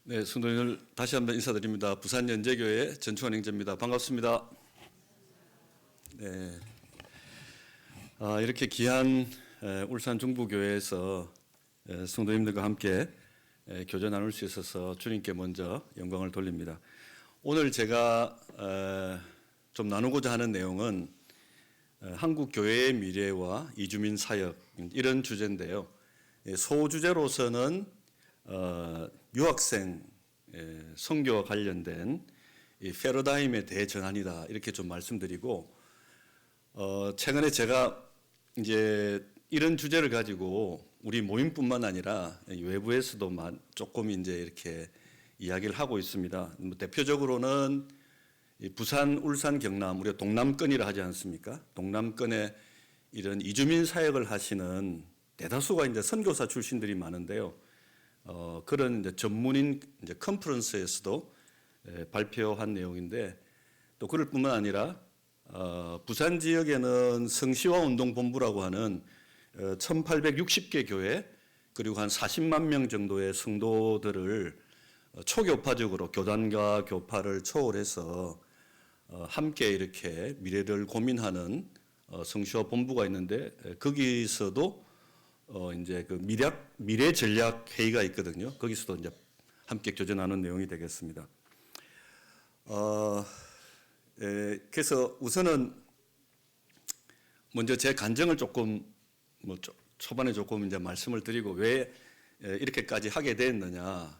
네, 성도님들 다시 한번 인사드립니다. 부산 연제교회 전충환 형제입니다. 반갑습니다. 네, 이렇게 귀한 울산 중부교회에서 성도님들과 함께 교제 나눌 수 있어서 주님께 먼저 영광을 돌립니다. 오늘 제가 좀 나누고자 하는 내용은 한국 교회의 미래와 이주민 사역 이런 주제인데요. 소주제로서는 유학생 선교와 관련된 이 패러다임의 대전환이다 이렇게 좀 말씀드리고 최근에 제가 이제 이런 주제를 가지고 우리 모임뿐만 아니라 외부에서도 조금 이제 이렇게 이야기를 하고 있습니다. 대표적으로는 부산, 울산, 경남 우리가 동남권이라 하지 않습니까? 동남권에 이런 이주민 사역을 하시는 대다수가 이제 선교사 출신들이 많은데요. 그런 이제 전문인 이제 컨퍼런스에서도 발표한 내용인데 또 그럴 뿐만 아니라 부산 지역에는 성시화 운동 본부라고 하는 1860개 교회 그리고 한 40만 명 정도의 성도들을 초교파적으로 교단과 교파를 초월해서 함께 이렇게 미래를 고민하는 성시화 본부가 있는데 거기서도 이제 그 미래 전략 회의가 있거든요. 거기서도 이제 함께 교제 나눈 내용이 되겠습니다. 그래서 우선은 먼저 제 간증을 조금 초반에 조금 이제 말씀을 드리고 왜 이렇게까지 하게 됐느냐.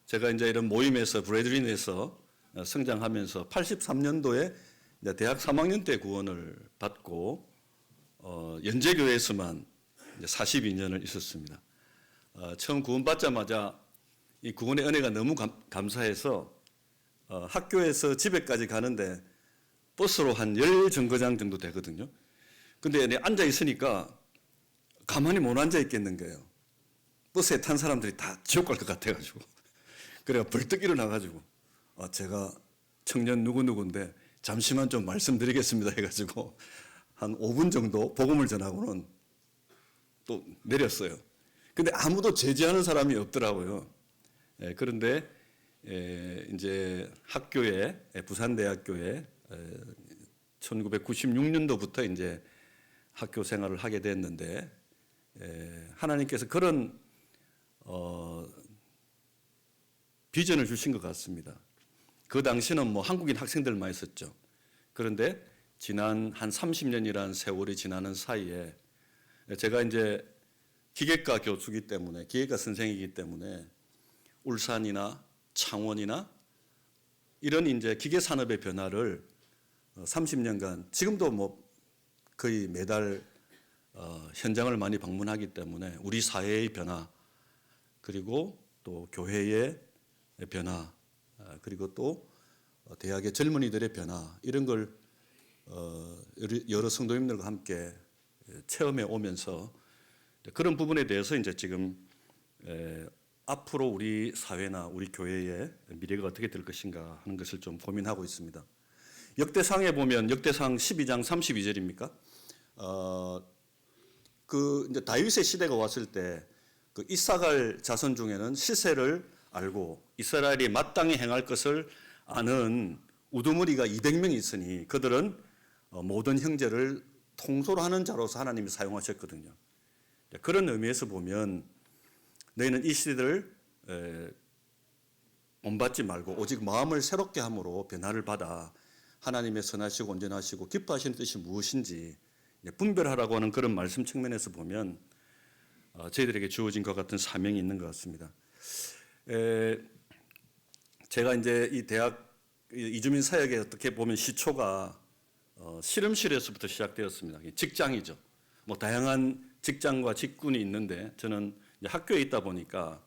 제가 이제 이런 모임에서 브레드린에서 성장하면서 83년도에 이제 대학 3학년 때 구원을 받고 연제교회에서만 42년을 있었습니다. 처음 구원받자마자 이 구원의 은혜가 너무 감사해서 학교에서 집에까지 가는데 버스로 한 10정거장 정도 되거든요. 근데 앉아 있으니까 가만히 못 앉아 있겠는 거예요. 버스에 탄 사람들이 다 지옥 갈 것 같아가지고. 그래가 벌떡 일어나가지고 제가 청년 누구누구인데 잠시만 좀 말씀드리겠습니다 해가지고 한 5분 정도 복음을 전하고는 또 내렸어요. 근데 아무도 제지하는 사람이 없더라고요. 그런데 이제 학교에 부산대학교에 1996년도부터 이제 학교 생활을 하게 됐는데 하나님께서 그런 비전을 주신 것 같습니다. 그 당시는 뭐 한국인 학생들만 있었죠. 그런데 지난 한 30년이라는 세월이 지나는 사이에 제가 이제 기계과 교수이기 때문에 기계과 선생이기 때문에 울산이나 창원이나 이런 이제 기계 산업의 변화를 30년간 지금도 뭐 거의 매달 현장을 많이 방문하기 때문에 우리 사회의 변화 그리고 또 교회의 변화 그리고 또 대학의 젊은이들의 변화 이런 걸 여러 성도님들과 함께 체험해 오면서 그런 부분에 대해서 이제 지금 앞으로 우리 사회나 우리 교회의 미래가 어떻게 될 것인가 하는 것을 좀 고민하고 있습니다. 역대상에 보면 역대상 12장 32절입니까? 그 이제 다윗의 시대가 왔을 때 그 이사갈 자손 중에는 시세를 알고 이스라엘이 마땅히 행할 것을 아는 우두머리가 200명이 있으니 그들은 모든 형제를 통솔 하는 자로서 하나님이 사용하셨거든요. 그런 의미에서 보면 너희는 이 시대를 본받지 말고 오직 마음을 새롭게 함으로 변화를 받아 하나님의 선하시고 온전하시고 기뻐하시는 뜻이 무엇인지 분별하라고 하는 그런 말씀 측면에서 보면 저희들에게 주어진 것 같은 사명이 있는 것 같습니다. 제가 이제 이 대학 이주민 사역에 어떻게 보면 시초가 실험실에서부터 시작되었습니다. 직장이죠. 뭐 다양한 직장과 직군이 있는데 저는 이제 학교에 있다 보니까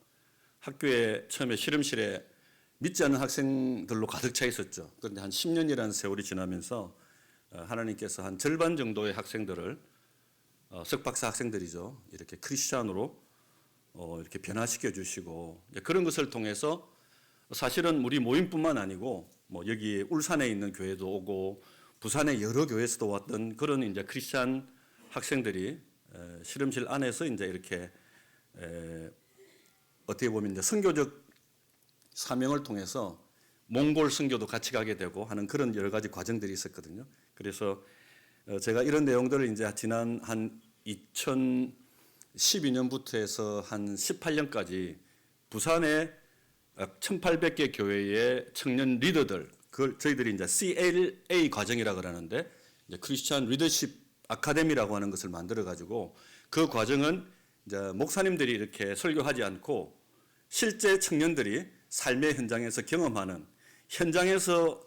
학교에 처음에 실험실에 믿지 않는 학생들로 가득 차 있었죠. 그런데 한 10년이라는 세월이 지나면서 하나님께서 한 절반 정도의 학생들을 석박사 학생들이죠. 이렇게 크리스찬으로 이렇게 변화시켜 주시고 그런 것을 통해서 사실은 우리 모임뿐만 아니고 뭐 여기 울산에 있는 교회도 오고 부산의 여러 교회에서도 왔던 그런 이제 크리스찬 학생들이 실험실 안에서 이제 이렇게 어떻게 보면 이제 선교적 사명을 통해서 몽골 선교도 같이 가게 되고 하는 그런 여러 가지 과정들이 있었거든요. 그래서 제가 이런 내용들을 이제 지난 한 2012년부터 해서 한 18년까지 부산의 1,800개 교회의 청년 리더들, 그걸 저희들이 이제 CLA 과정이라 그러는데 이제 크리스천 리더십 아카데미라고 하는 것을 만들어 가지고 그 과정은 이제 목사님들이 이렇게 설교하지 않고 실제 청년들이 삶의 현장에서 경험하는 현장에서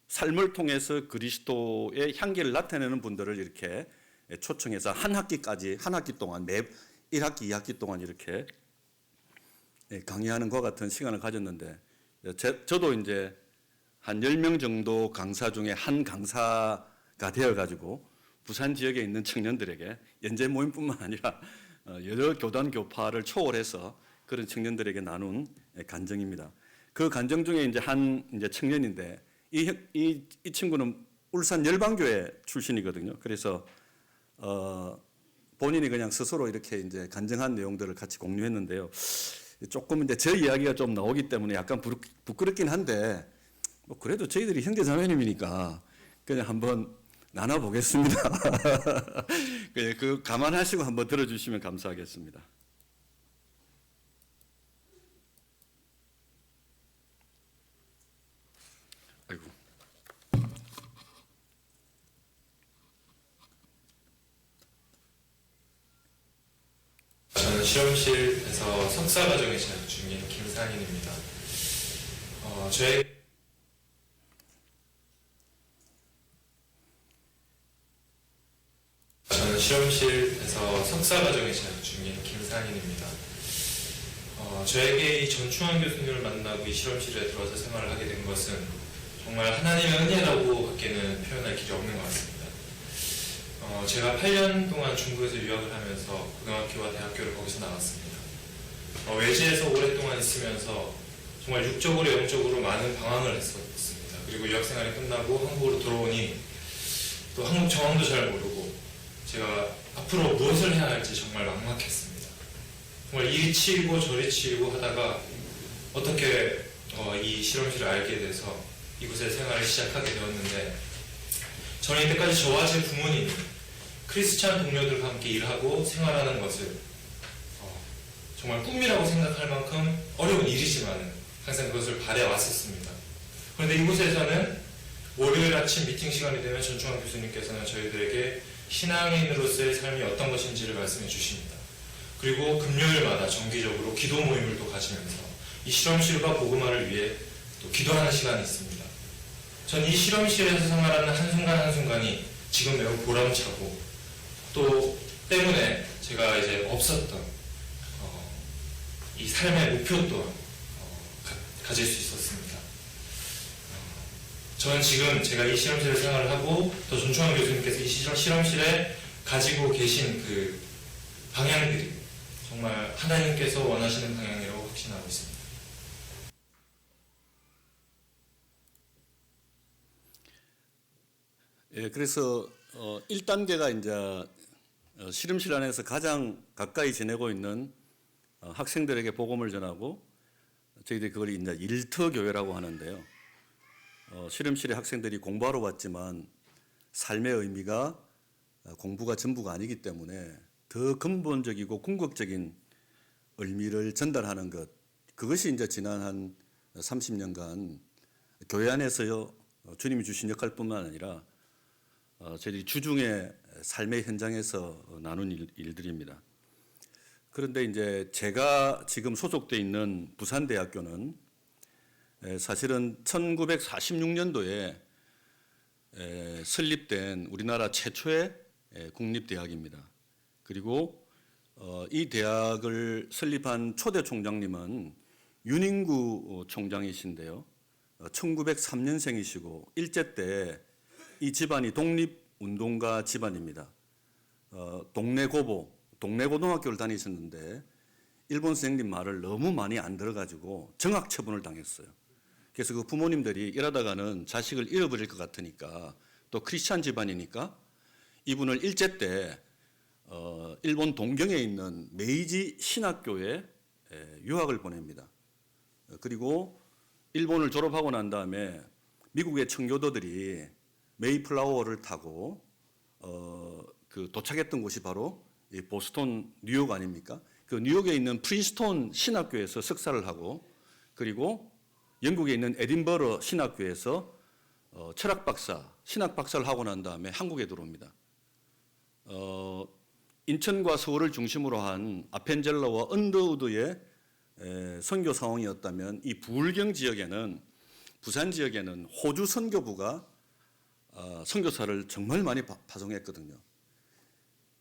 삶을 통해서 그리스도의 향기를 나타내는 분들을 이렇게 초청해서 한 학기 동안 매 1학기, 2학기 동안 이렇게 강의하는 것 같은 시간을 가졌는데 저도 이제 한 10명 정도 강사 중에 한 강사가 되어 가지고 부산 지역에 있는 청년들에게 연재 모임뿐만 아니라 여러 교단 교파를 초월해서 그런 청년들에게 나눈 간증입니다. 그 간증 중에 이제 한 청년인데 이 친구는 울산 열방교회 출신이거든요. 그래서 본인이 그냥 스스로 이렇게 이제 간증한 내용들을 같이 공유했는데요. 조금 이제 제 이야기가 좀 나오기 때문에 약간 부끄럽긴 한데 뭐 그래도 저희들이 형제자매님이니까 그냥 한번 나눠보겠습니다. 그 감안하시고 한번 들어주시면 감사하겠습니다. 아이고. 저는 실험실에서 석사과정에 재학 중인 김상인입니다. 저는 실험실에서 석사과정에 재학 중인 김상인입니다. 저에게 이 전충환 교수님을 만나고 이 실험실에 들어와서 생활을 하게 된 것은 정말 하나님의 은혜라고 밖에는 표현할 길이 없는 것 같습니다. 제가 8년 동안 중국에서 유학을 하면서 고등학교와 대학교를 거기서 나왔습니다. 외지에서 오랫동안 있으면서 정말 육적으로 영적으로 많은 방황을 했었습니다. 그리고 유학 생활이 끝나고 한국으로 돌아오니 또 한국 정황도 잘 모르고 제가 앞으로 무엇을 해야 할지 정말 막막했습니다. 정말 이리 치이고 저리 치이고 하다가 어떻게 이 실험실을 알게 돼서 이곳에 생활을 시작하게 되었는데 저는 이때까지 저와 제 부모님이 크리스찬 동료들과 함께 일하고 생활하는 것을 정말 꿈이라고 생각할 만큼 어려운 일이지만 항상 그것을 바래왔었습니다. 그런데 이곳에서는 월요일 아침 미팅 시간이 되면 전충환 교수님께서는 저희들에게 신앙인으로서의 삶이 어떤 것인지를 말씀해 주십니다. 그리고 금요일마다 정기적으로 기도 모임을 또 가지면서 이 실험실과 복음화를 위해 또 기도하는 시간이 있습니다. 전 이 실험실에서 생활하는 한순간 한순간이 지금 매우 보람차고 또 때문에 제가 이제 없었던 이 삶의 목표 또한 가질 수 있었습니다. 저는 지금 제가 이 실험실에 생활을 하고 또 전충환 교수님께서 이 실험실에 가지고 계신 그 방향들이 정말 하나님께서 원하시는 방향이라고 확신하고 있습니다. 예, 그래서 1단계가 이제 실험실 안에서 가장 가까이 지내고 있는 학생들에게 복음을 전하고 저희들이 그걸 이제 일터 교회라고 하는데요. 실험실에 학생들이 공부하러 왔지만 삶의 의미가 공부가 전부가 아니기 때문에 더 근본적이고 궁극적인 의미를 전달하는 것, 그것이 이제 지난 한 30년간 교회 안에서 주님이 주신 역할뿐만 아니라 저희들이 주중에 삶의 현장에서 나눈 일들입니다. 그런데 이제 제가 지금 소속돼 있는 부산대학교는 사실은 1946년도에 설립된 우리나라 최초의 국립대학입니다. 그리고 이 대학을 설립한 초대 총장님은 윤인구 총장이신데요. 1903년생이시고 일제 때 이 집안이 독립운동가 집안입니다. 동래고등학교를 다니셨는데 일본 선생님 말을 너무 많이 안 들어가지고 정학 처분을 당했어요. 그래서 그 부모님들이 이러다가는 자식을 잃어버릴 것 같으니까 또 크리스찬 집안이니까 이분을 일제 때 일본 동경에 있는 메이지 신학교에 유학을 보냅니다. 그리고 일본을 졸업하고 난 다음에 미국의 청교도들이 메이플라워를 타고 그 도착했던 곳이 바로 이 보스턴, 뉴욕 아닙니까? 그 뉴욕에 있는 프린스톤 신학교에서 석사를 하고 그리고 영국에 있는 에딘버러 신학교에서 철학 박사, 신학 박사를 하고 난 다음에 한국에 들어옵니다. 인천과 서울을 중심으로 한 아펜젤러와 언더우드의 선교 상황이었다면 이 부울경 지역에는 부산 지역에는 호주 선교부가 선교사를 정말 많이 파송했거든요.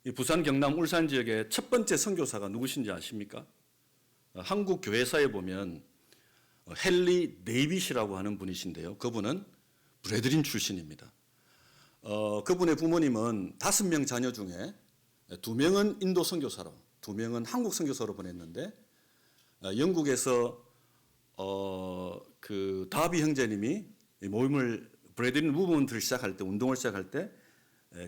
이 부산, 경남, 울산 지역의 첫 번째 선교사가 누구신지 아십니까? 한국 교회사에 보면 헨리 데이빗이라고 하는 분이신데요. 그분은 브레드린 출신입니다. 그분의 부모님은 5명 자녀 중에 2명은 인도 선교사로, 2명은 한국 선교사로 보냈는데 영국에서 그 다비 형제님이 모임을 브레드린 무브먼트를 시작할 때, 운동을 시작할 때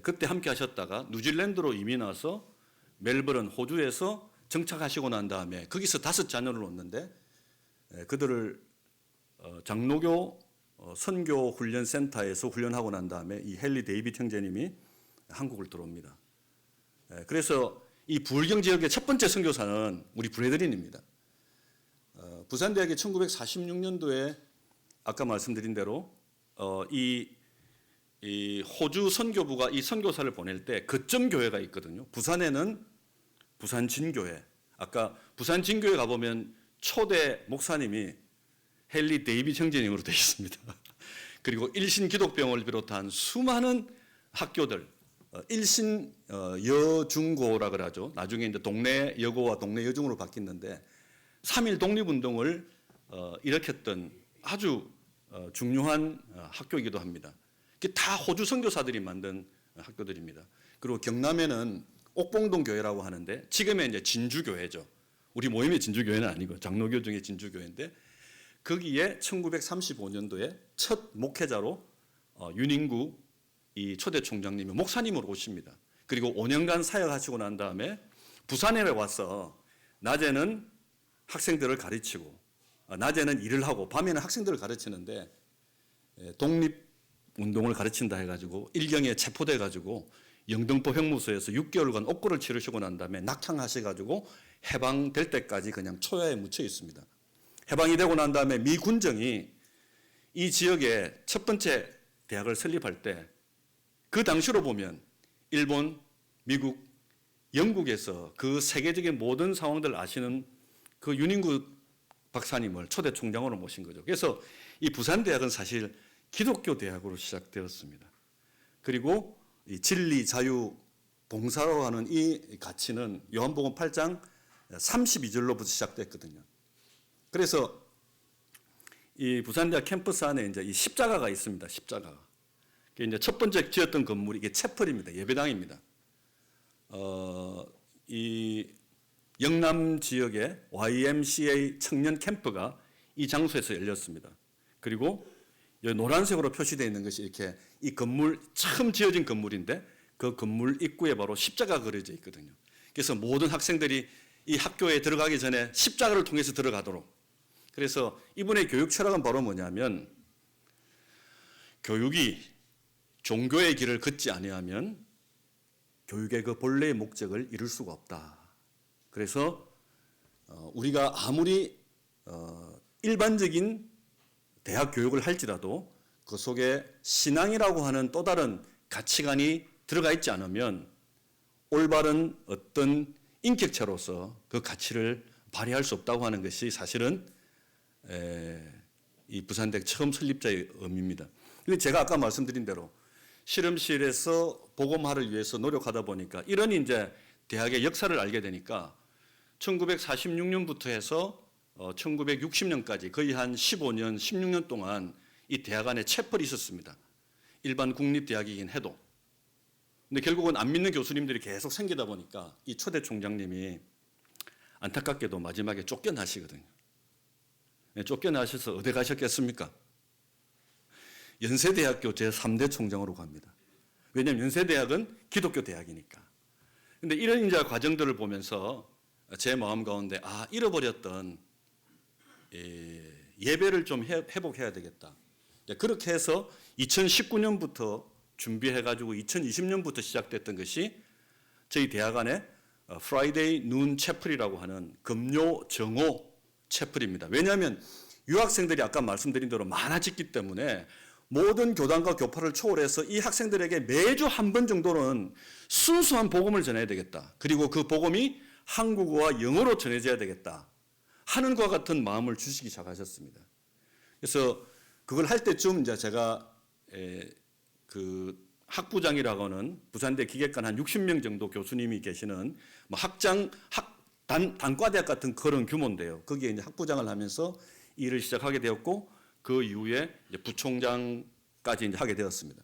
그때 함께 하셨다가 뉴질랜드로 이민 와서 멜버른, 호주에서 정착하시고 난 다음에 거기서 5 자녀를 놓는데 그들을 장로교 선교 훈련 센터에서 훈련하고 난 다음에 이 헨리 데이빗 형제님이 한국을 들어옵니다. 그래서 이 부울경 지역의 첫 번째 선교사는 우리 브레드린입니다. 부산대학이 1946년도에 아까 말씀드린 대로 이 호주 선교부가 이 선교사를 보낼 때 거점 교회가 있거든요. 부산에는 부산진교회. 아까 부산진교회 가보면 초대 목사님이 헨리 데이빗 형제님으로 되어 있습니다. 그리고 일신 기독병을 비롯한 수많은 학교들, 일신 여중고라 그러죠. 나중에 이제 동네 여고와 동네 여중으로 바뀌었는데 3.1 독립운동을 일으켰던 아주 중요한 학교이기도 합니다. 이게 다 호주 선교사들이 만든 학교들입니다. 그리고 경남에는 옥봉동 교회라고 하는데 지금의 이제 진주교회죠. 우리 모임의 진주교회는 아니고 장로교 중에 진주교회인데 거기에 1935년도에 첫 목회자로 윤인구 이 초대 총장님이 목사님으로 오십니다. 그리고 5년간 사역하시고 난 다음에 부산에 와서 낮에는 학생들을 가르치고 낮에는 일을 하고 밤에는 학생들을 가르치는데 독립운동을 가르친다 해가지고 일경에 체포돼 가지고 영등포 형무소에서 6개월간 옥고를 치르시고 난 다음에 낙향하셔가지고 해방될 때까지 그냥 초야에 묻혀 있습니다. 해방이 되고 난 다음에 미 군정이 이 지역에 첫 번째 대학을 설립할 때 그 당시로 보면 일본, 미국, 영국에서 그 세계적인 모든 상황들을 아시는 그 윤인구 박사님을 초대 총장으로 모신 거죠. 그래서 이 부산대학은 사실 기독교 대학으로 시작되었습니다. 그리고 이 진리, 자유, 봉사로 하는 이 가치는 요한복음 8장 32절로부터 시작됐거든요. 그래서 이 부산대학 캠퍼스 안에 이제 이 십자가가 있습니다. 십자가가. 이제 첫 번째 지었던 건물이 이게 채플입니다. 예배당입니다. 이 영남 지역의 YMCA 청년 캠프가 이 장소에서 열렸습니다. 그리고 여기 노란색으로 표시되어 있는 것이 이렇게 이 건물 처음 지어진 건물인데 그 건물 입구에 바로 십자가가 그려져 있거든요. 그래서 모든 학생들이 이 학교에 들어가기 전에 십자가를 통해서 들어가도록. 그래서 이분의 교육 철학은 바로 뭐냐면 교육이 종교의 길을 걷지 아니하면 교육의 그 본래의 목적을 이룰 수가 없다. 그래서 우리가 아무리 일반적인 대학 교육을 할지라도 그 속에 신앙이라고 하는 또 다른 가치관이 들어가 있지 않으면 올바른 어떤 인격체로서 그 가치를 발휘할 수 없다고 하는 것이 사실은 이 부산대학 처음 설립자의 의미입니다. 근데 제가 아까 말씀드린 대로 실험실에서 복음화를 위해서 노력하다 보니까 이런 이제 대학의 역사를 알게 되니까 1946년부터 해서 1960년까지 거의 한 15년, 16년 동안 이 대학 안에 채플이 있었습니다. 일반 국립대학이긴 해도. 근데 결국은 안 믿는 교수님들이 계속 생기다 보니까 이 초대 총장님이 안타깝게도 마지막에 쫓겨나시거든요. 쫓겨나셔서 어디 가셨겠습니까? 연세대학교 제3대 총장으로 갑니다. 왜냐하면 연세대학은 기독교 대학이니까. 근데 이런 이제 과정들을 보면서 제 마음 가운데 잃어버렸던 예배를 좀 회복해야 되겠다. 그렇게 해서 2019년부터 준비해가지고 2020년부터 시작됐던 것이 저희 대학 안에 프라이데이 눈 채플이라고 하는 금요 정오 채플입니다. 왜냐하면 유학생들이 아까 말씀드린 대로 많아졌기 때문에 모든 교단과 교파를 초월해서 이 학생들에게 매주 한 번 정도는 순수한 복음을 전해야 되겠다. 그리고 그 복음이 한국어와 영어로 전해져야 되겠다 하는 것과 같은 마음을 주시기 시작하셨습니다. 그래서 그걸 할 때쯤 이제 제가 그 학부장이라고 하는 부산대 기계관 한 60명 정도 교수님이 계시는 뭐 단과대학 같은 그런 규모인데요. 거기에 이제 학부장을 하면서 일을 시작하게 되었고 그 이후에 이제 부총장까지 이제 하게 되었습니다.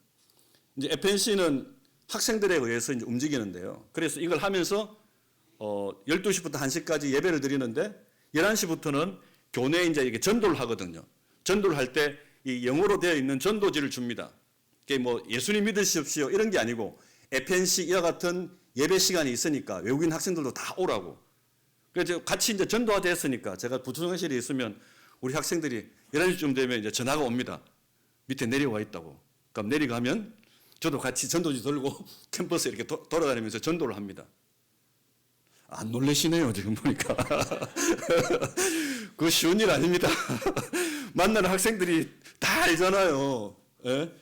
이제 FNC는 학생들에 의해서 이제 움직이는데요. 그래서 이걸 하면서 12시부터 1시까지 예배를 드리는데 11시부터는 교내에 이제 이게 전도를 하거든요. 전도를 할 때 이 영어로 되어 있는 전도지를 줍니다. 그게 뭐 예수님 믿으십시오 이런 게 아니고 FNC 이와 같은 예배 시간이 있으니까 외국인 학생들도 다 오라고. 그래서 같이 이제 전도가 됐으니까 제가 부총장실에 있으면 우리 학생들이 11시쯤 되면 이제 전화가 옵니다. 밑에 내려와 있다고. 그럼 내려가면 저도 같이 전도지 들고 캠퍼스에 이렇게 돌아다니면서 전도를 합니다. 안 놀라시네요, 지금 보니까. 그거 쉬운 일 아닙니다. 만나는 학생들이 다 알잖아요. 예?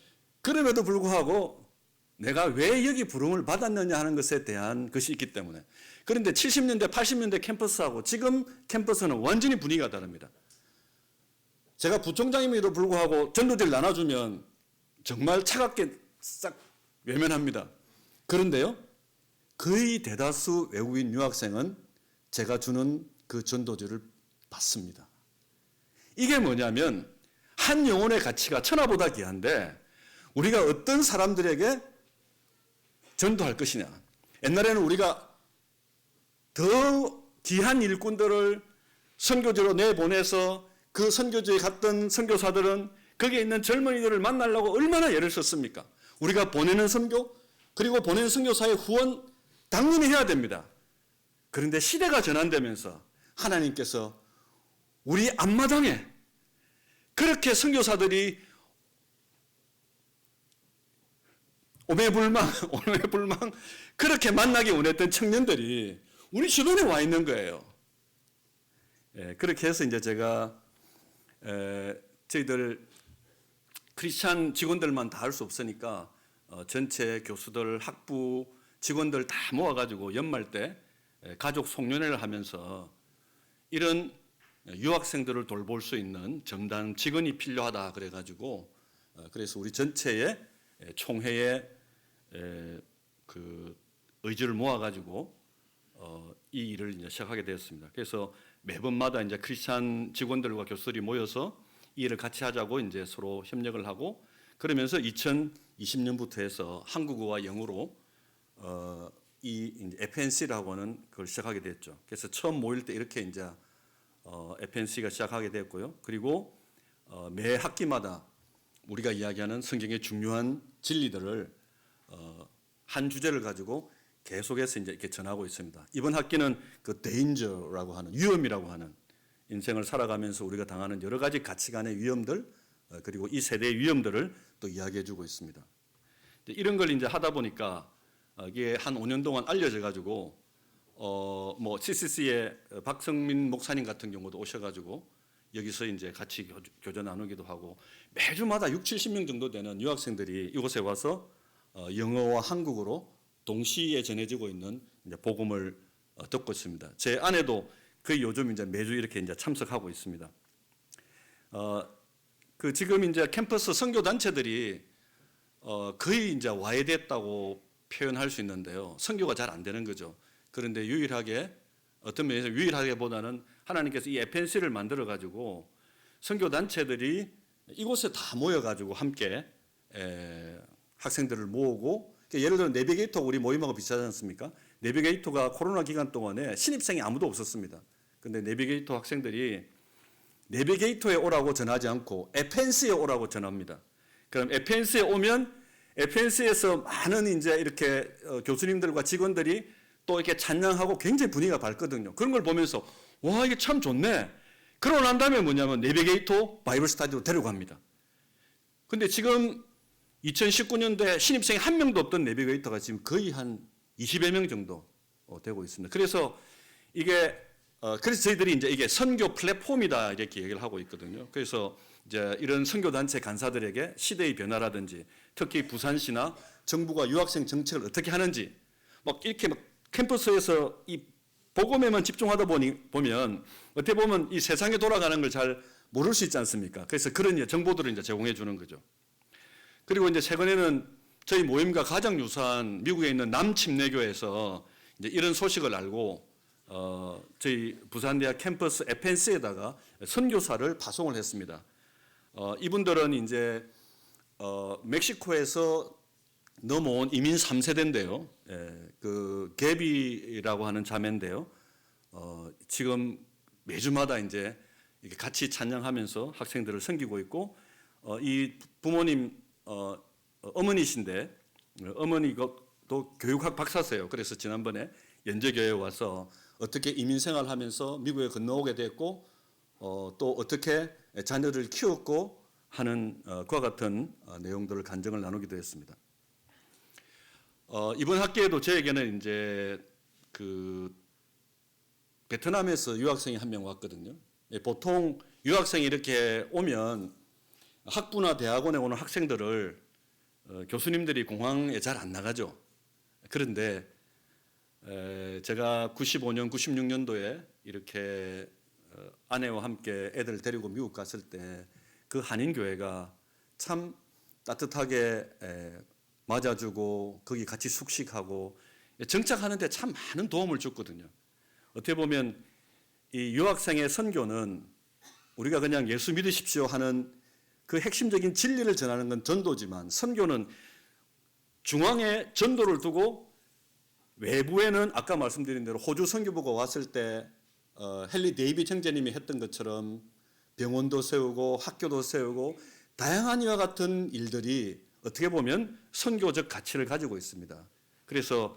그럼에도 불구하고 내가 왜 여기 부름을 받았느냐 하는 것에 대한 것이 있기 때문에. 그런데 70년대, 80년대 캠퍼스하고 지금 캠퍼스는 완전히 분위기가 다릅니다. 제가 부총장임에도 불구하고 전도지를 나눠주면 정말 차갑게 싹 외면합니다. 그런데요, 거의 대다수 외국인 유학생은 제가 주는 그 전도지를 받습니다. 이게 뭐냐면 한 영혼의 가치가 천하보다 귀한데 우리가 어떤 사람들에게 전도할 것이냐. 옛날에는 우리가 더 귀한 일꾼들을 선교지로 내보내서 그 선교지에 갔던 선교사들은 거기에 있는 젊은이들을 만나려고 얼마나 애를 썼습니까? 우리가 보내는 선교 그리고 보내는 선교사의 후원 당연히 해야 됩니다. 그런데 시대가 전환되면서 하나님께서 우리 앞마당에 그렇게 선교사들이 오매불망 그렇게 만나기 원했던 청년들이 우리 주변에 와 있는 거예요. 그렇게 해서 이제 제가 저희들 크리스찬 직원들만 다 할 수 없으니까 전체 교수들, 학부 직원들 다 모아가지고 연말 때 가족 송년회를 하면서 이런 유학생들을 돌볼 수 있는 정단 직원이 필요하다 그래가지고 그래서 우리 전체의 총회에 그 의지를 모아가지고 이 일을 이제 시작하게 되었습니다. 그래서 매번마다 이제 크리스찬 직원들과 교수들이 모여서 이 일을 같이 하자고 이제 서로 협력을 하고 그러면서 2020년부터 해서 한국어와 영어로 이 이제 FNC라고 하는 걸 시작하게 됐죠. 그래서 처음 모일 때 이렇게 이제 FNC가 시작하게 됐고요. 그리고 매 학기마다 우리가 이야기하는 성경의 중요한 진리들을 한 주제를 가지고 계속해서 이제 이렇게 전하고 있습니다. 이번 학기는 그 danger라고 하는 위험이라고 하는 인생을 살아가면서 우리가 당하는 여러 가지 가치관의 위험들 그리고 이 세대의 위험들을 또 이야기해주고 있습니다. 이런 걸 이제 하다 보니까 이게 한 5년 동안 알려져 가지고 뭐 CCC의 박성민 목사님 같은 경우도 오셔가지고 여기서 이제 같이 교제 나누기도 하고 매주마다 60-70명 정도 되는 유학생들이 이곳에 와서 영어와 한국어로 동시에 전해지고 있는 이제 복음을 듣고 있습니다. 제 아내도 거의 요즘 이제 매주 이렇게 이제 참석하고 있습니다. 그 지금 이제 캠퍼스 선교 단체들이 거의 이제 와해됐다고 표현할 수 있는데요. 선교가 잘 안 되는 거죠. 그런데 유일하게 어떤 면에서 유일하게보다는 하나님께서 이 FNC를 만들어 가지고 선교 단체들이 이곳에 다 모여 가지고 함께 학생들을 모으고 예를 들어 내비게이터 우리 모임하고 비슷하지 않습니까? 내비게이터가 코로나 기간 동안에 신입생이 아무도 없었습니다. 근데 내비게이터 학생들이 내비게이터에 오라고 전하지 않고 FNC에 오라고 전합니다. 그럼 FNC에 오면 FNC에서 많은 이제 이렇게 교수님들과 직원들이 또 이렇게 찬양하고 굉장히 분위기가 밝거든요. 그런 걸 보면서 와 이게 참 좋네. 그러고 난 다음에 뭐냐면 내비게이터 바이블 스타디로 데려갑니다. 근데 지금 2019년도에 신입생이 한 명도 없던 내비게이터가 지금 거의 한 20여 명 정도 되고 있습니다. 그래서 이게 그래서 저희들이 이제 이게 선교 플랫폼이다 이렇게 얘기를 하고 있거든요. 그래서 이제 이런 선교 단체 간사들에게 시대의 변화라든지 특히 부산시나 정부가 유학생 정책을 어떻게 하는지 막 이렇게 막 캠퍼스에서 이 복음에만 집중하다 보면 어떻게 보면 이 세상에 돌아가는 걸 잘 모를 수 있지 않습니까? 그래서 그런 정보들을 이제 제공해 주는 거죠. 그리고 이제 최근에는 저희 모임과 가장 유사한 미국에 있는 남침례교에서 이제 이런 소식을 알고 저희 부산대학 캠퍼스 에펜스에다가 선교사를 파송을 했습니다. 이분들은 이제 멕시코에서 넘어온 이민 3세대인데요. 그 개비라고 하는 자매인데요. 지금 매주마다 이제 이렇게 같이 찬양하면서 학생들을 섬기고 있고 이 부모님 어머니신데 어머니도 교육학 박사세요. 그래서 지난번에 연제교회에 와서 어떻게 이민 생활하면서 미국에 건너오게 됐고 또 어떻게 자녀를 키웠고 하는 그와 같은 내용들을 간증을 나누기도 했습니다. 이번 학기에도 저에게는 이제 그 베트남에서 유학생이 한 명 왔거든요. 보통 유학생이 이렇게 오면 학부나 대학원에 오는 학생들을 교수님들이 공항에 잘 안 나가죠. 그런데 제가 95년, 96년도에 이렇게 아내와 함께 애들 데리고 미국 갔을 때 그 한인교회가 참 따뜻하게 맞아주고 거기 같이 숙식하고 정착하는데 참 많은 도움을 줬거든요. 어떻게 보면 이 유학생의 선교는 우리가 그냥 예수 믿으십시오 하는 그 핵심적인 진리를 전하는 건 전도지만 선교는 중앙에 전도를 두고 외부에는 아까 말씀드린 대로 호주 선교부가 왔을 때 헨리 데이빗 형제님이 했던 것처럼 병원도 세우고 학교도 세우고 다양한 이와 같은 일들이 어떻게 보면 선교적 가치를 가지고 있습니다. 그래서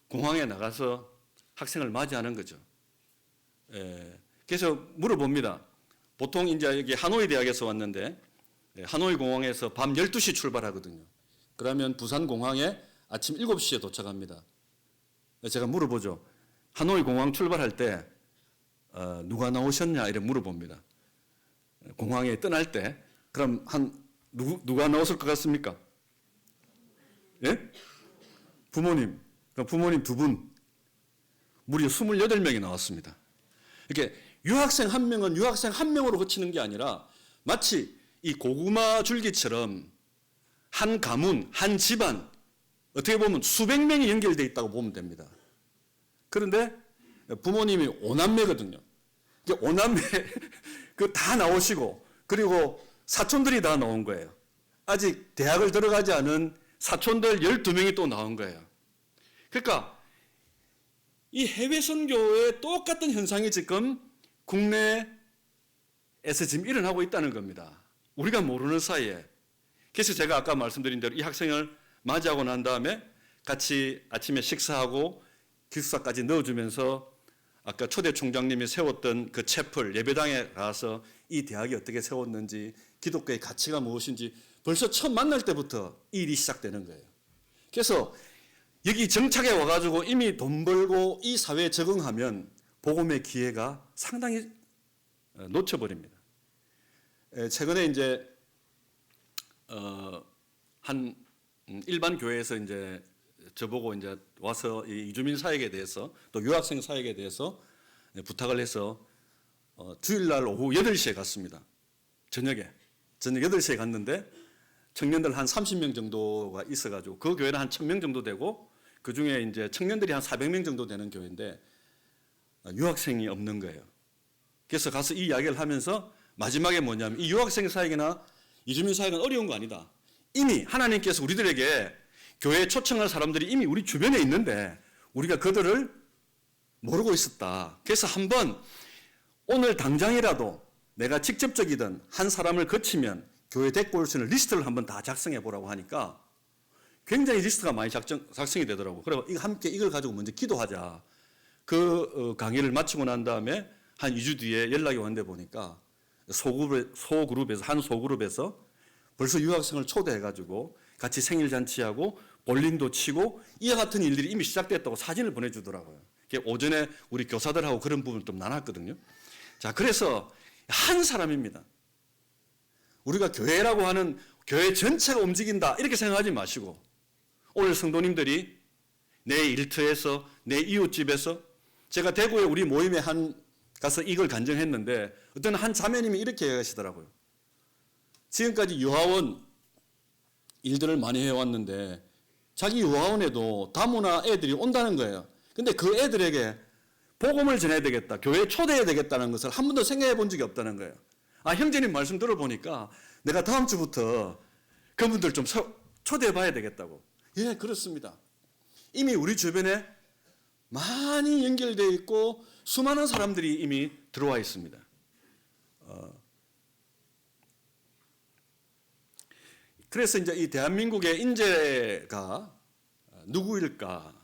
공항에 나가서 학생을 맞이하는 거죠. 그래서 물어봅니다. 보통 이제 여기 하노이 대학에서 왔는데 하노이 공항에서 밤 12시 출발하거든요. 그러면 부산 공항에 아침 7시에 도착합니다. 제가 물어보죠. 하노이 공항 출발할 때 누가 나오셨냐 이렇게 물어봅니다. 공항에 떠날 때 그럼 누가 나왔을 것 같습니까? 예? 부모님. 부모님 두 분. 무려 28명이 나왔습니다. 이렇게 유학생 한 명은 유학생 한 명으로 그치는 게 아니라 마치 이 고구마 줄기처럼 한 가문, 한 집안 어떻게 보면 수백 명이 연결되어 있다고 보면 됩니다. 그런데 부모님이 5남매거든요. 5남매 그 다 나오시고 그리고 사촌들이 다 나온 거예요. 아직 대학을 들어가지 않은 사촌들 12명이 또 나온 거예요. 그러니까 이 해외 선교의 똑같은 현상이 지금 국내에서 지금 일어나고 있다는 겁니다. 우리가 모르는 사이에. 그래서 제가 아까 말씀드린 대로 이 학생을 맞이하고 난 다음에 같이 아침에 식사하고 기숙사까지 넣어주면서 아까 초대 총장님이 세웠던 그 채플 예배당에 가서 이 대학이 어떻게 세웠는지 기독교의 가치가 무엇인지 벌써 처음 만날 때부터 이 일이 시작되는 거예요. 그래서 여기 정착에 와가지고 이미 돈 벌고 이 사회에 적응하면 복음의 기회가 상당히 놓쳐버립니다. 최근에 이제 한 일반 교회에서 이제 저보고 이제 와서 이 이주민 사역에 대해서 또 유학생 사역에 대해서 부탁을 해서 주일날 오후 8시에 갔습니다. 저녁 8시에 갔는데 청년들 한 30명 정도가 있어가지고 그 교회는 한 1000명 정도 되고 그 중에 이제 청년들이 한 400명 정도 되는 교회인데 유학생이 없는 거예요. 그래서 가서 이 이야기를 하면서 마지막에 뭐냐면 이 유학생 사역이나 이주민 사역은 어려운 거 아니다. 이미 하나님께서 우리들에게 교회에 초청할 사람들이 이미 우리 주변에 있는데 우리가 그들을 모르고 있었다. 그래서 한번 오늘 당장이라도 내가 직접적이든 한 사람을 거치면 교회 데리고 올 수 있는 리스트를 한번 다 작성해 보라고 하니까 굉장히 리스트가 많이 작성이 되더라고요. 그래서 함께 이걸 가지고 먼저 기도하자. 그 강의를 마치고 난 다음에 한 2주 뒤에 연락이 왔는데 보니까 한 소그룹에서 벌써 유학생을 초대해가지고 같이 생일 잔치하고 볼링도 치고 이와 같은 일들이 이미 시작됐다고 사진을 보내주더라고요. 오전에 우리 교사들하고 그런 부분을 좀 나눴거든요. 자, 그래서 한 사람입니다. 우리가 교회라고 하는 교회 전체가 움직인다 이렇게 생각하지 마시고 오늘 성도님들이 내 일터에서 내 이웃집에서 제가 대구에 우리 모임에 가서 이걸 간증했는데 어떤 한 자매님이 이렇게 얘기하시더라고요. 지금까지 유아원 일들을 많이 해왔는데 자기 유아원에도 다문화 애들이 온다는 거예요. 근데 그 애들에게 복음을 전해야 되겠다, 교회에 초대해야 되겠다는 것을 한 번도 생각해 본 적이 없다는 거예요. 아, 형제님 말씀 들어보니까 내가 다음 주부터 그분들 좀 초대해 봐야 되겠다고. 예, 그렇습니다. 이미 우리 주변에 많이 연결되어 있고 수많은 사람들이 이미 들어와 있습니다. 그래서 이제 이 대한민국의 인재가 누구일까?